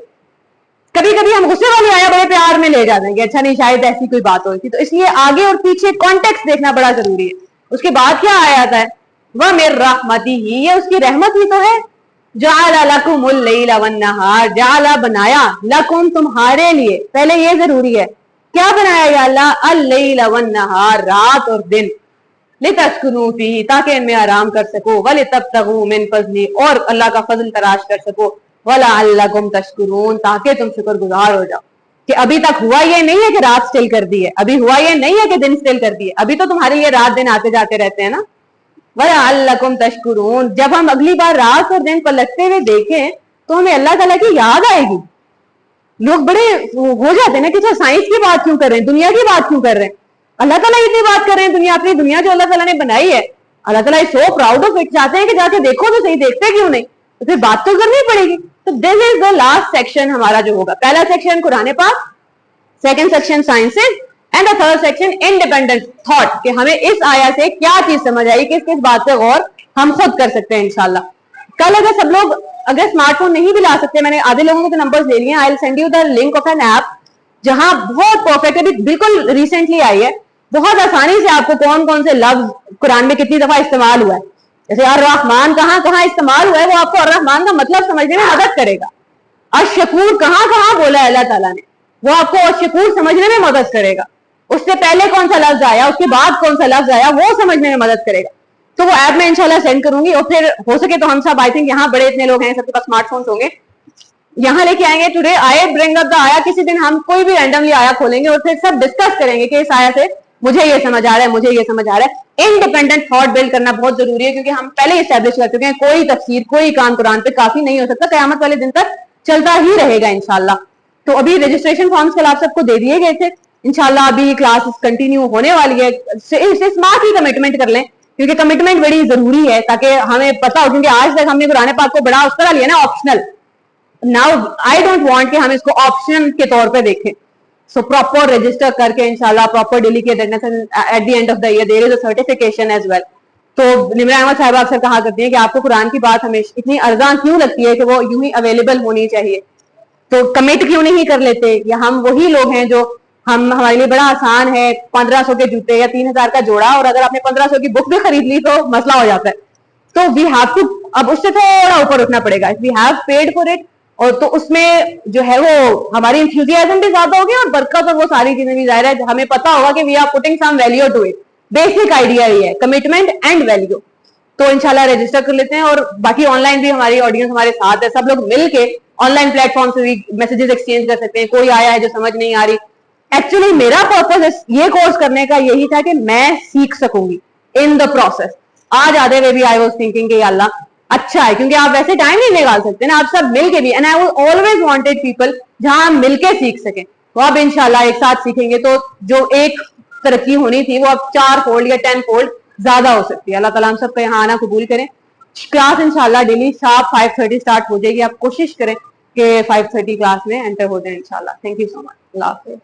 [SPEAKER 1] कभी कभी हम गुस्से वाली आया बड़े प्यार में ले जाते हैं कि अच्छा नहीं शायद ऐसी कोई बात होती, तो इसलिए आगे और पीछे कॉन्टेक्स्ट देखना बड़ा जरूरी है. उसके बाद क्या आया था, वह मेर रहमती ही, ये उसकी रहमत ही तो है. जाला लकुमुल लैला वन नहार, जाला बनाया, लकुम तुम्हारे लिए, पहले ये जरूरी है, क्या बनाया या अल्लाह, अल लैला वन नहार, रात और दिन, लितस्कुनू फीही, ताकि इनमें आराम कर सको, वलितब्तगू मिन फज़ली, और अल्लाह का फजल तलाश कर सको, वलअल्लकुम तशकुरून, ताकि तुम शुक्रगुजार हो जाओ. कि अभी तक हुआ ये नहीं है कि रात स्टिल कर दी है, अभी हुआ ये नहीं है कि दिन स्टिल कर दी है, अभी तो तुम्हारे ये रात दिन आते जाते रहते हैं ना. वलअल्लकुम तशकुरून, जब हम अगली बार रात और दिन पलटते हुए देखें तो हमें अल्लाह ताला की याद आएगी. लोग बड़े हो जाते हैं ना कि साइंस की बात क्यों कर रहे हैं, दुनिया की बात क्यों कर रहे हैं, अल्लाह ताला इतनी बात कर रहे हैं, दुनिया अपनी दुनिया जो अल्लाह ताला ने बनाई है, अल्लाह ताला is so proud of it, चाहते हैं कि जाके देखो तो सही, देखते क्यों नहीं, तो फिर बात तो करनी पड़ेगी. तो this is the last section हमारा जो होगा, पहला सेक्शन कुरान पाक, second section sciences, and the third section independent thought, कि हमें इस आया से क्या चीज समझ आई, किस किस बात पे गौर हम खुद कर सकते हैं इंशाल्लाह. कल अगर सब लोग अगर स्मार्टफोन नहीं भी ला सकते, मैंने आधे लोगों के नंबर्स ले लिए, I will send you the link of an app जहां बहुत परफेक्ट, अभी बिल्कुल रिसेंटली आई है, बहुत आसानी से आपको कौन कौन से लफ्ज कुरान में कितनी दफा इस्तेमाल हुआ है, जैसे अर रहमान कहाँ कहाँ इस्तेमाल हुआ है, वो आपको अर रहमान का मतलब समझने में मदद करेगा. अशकुर कहाँ कहाँ बोला है अल्लाह ताला ने, वो आपको अशकुर समझने में मदद करेगा. उससे पहले कौन सा लफ्ज आया, उसके बाद कौन सा लफ्ज आया, वो समझने में मदद करेगा. तो वो ऐप में इंशाल्लाह सेंड करूंगी, और फिर हो सके तो हम सब, आई थिंक यहाँ बड़े इतने लोग हैं, सबके पास स्मार्टफोन्स होंगे, यहाँ लेके आएंगे. Today I bring up the आया, किसी दिन हम कोई भी रैंडमली आया खोलेंगे और फिर सब डिस्कस करेंगे कि इस आया से मुझे ये समझ आ रहा है, मुझे ये समझ आ रहा है. इंडिपेंडेंट थॉट बिल्ड करना बहुत जरूरी है, क्योंकि हम पहले इस्टेब्लिश कर चुके हैं कोई तफसीर, कोई काम कुरान पे काफी नहीं हो सकता, कयामत वाले दिन तक चलता ही रहेगा इंशाल्लाह. तो अभी रजिस्ट्रेशन फॉर्म्स कल आप सबको दे दिए गए थे, इंशाल्लाह अभी क्लास कंटिन्यू होने वाली है. इससे स्मार्ट ही कमिटमेंट कर लें, क्योंकि कमिटमेंट बड़ी जरूरी है, ताकि हमें पता हो, क्योंकि आज तक हमने कुरान पाक को बड़ा उस तरह लिया ना optional. Now I don't want कि हम इसको ऑप्शन के तौर पे देखें. सो प्रॉपर रजिस्टर करके इंशाल्लाह proper delicate at the end of the year there is a certification as well. तो निमरा अहमद साहब अक्सर कहा करती हैं कि आपको कुरान की बात हमेशा इतनी अर्जान क्यों लगती है कि वो यूं ही अवेलेबल होनी चाहिए, तो कमिट क्यों नहीं कर लेते. या हम वही लोग हैं जो हमारे लिए बड़ा आसान है 1500 के जूते या 3000 का जोड़ा, और अगर आपने 1500 की बुक भी खरीद ली तो मसला हो जाता है. तो वी हैव टू, अब उससे थोड़ा ऊपर उठना पड़ेगा. We have paid for it, और तो उसमें जो है वो हमारी इंथुजियाज्म भी ज्यादा होगी और बरकत और वो सारी चीजें भी जाहिर है, हमें पता होगा कि we are putting some value to it. Basic idea ही है कमिटमेंट एंड वैल्यू. तो इंशाल्लाह रजिस्टर कर लेते हैं, और बाकी ऑनलाइन भी हमारी ऑडियंस हमारे साथ है, सब लोग मिलके ऑनलाइन प्लेटफॉर्म से भी मैसेजेस एक्सचेंज कर सकते हैं. कोई आया है जो समझ नहीं आ रही, एक्चुअली मेरा पर्पस ये कोर्स करने का यही था कि मैं सीख सकूंगी इन द प्रोसेस. आज आधे वे भी आई वाज थिंकिंग कि अल्लाह अच्छा है, क्योंकि आप वैसे टाइम नहीं निकाल सकते ना, आप सब मिलके भी, and I always wanted people जहां हम मिलके सीख सकें. तो अब इंशाल्लाह एक साथ सीखेंगे तो जो एक तरक्की होनी थी वो अब 4 फोल्ड या 10 फोल्ड ज्यादा हो सकती है. अल्लाह ताला हम सबका यहाँ आना कबूल करें. क्लास इंशाल्लाह डेली शार्प 5:30 स्टार्ट हो जाएगी. आप कोशिश करें कि 5:30 क्लास में एंटर हो जाए इंशाल्लाह. Thank you so much. Allah हाफिज़.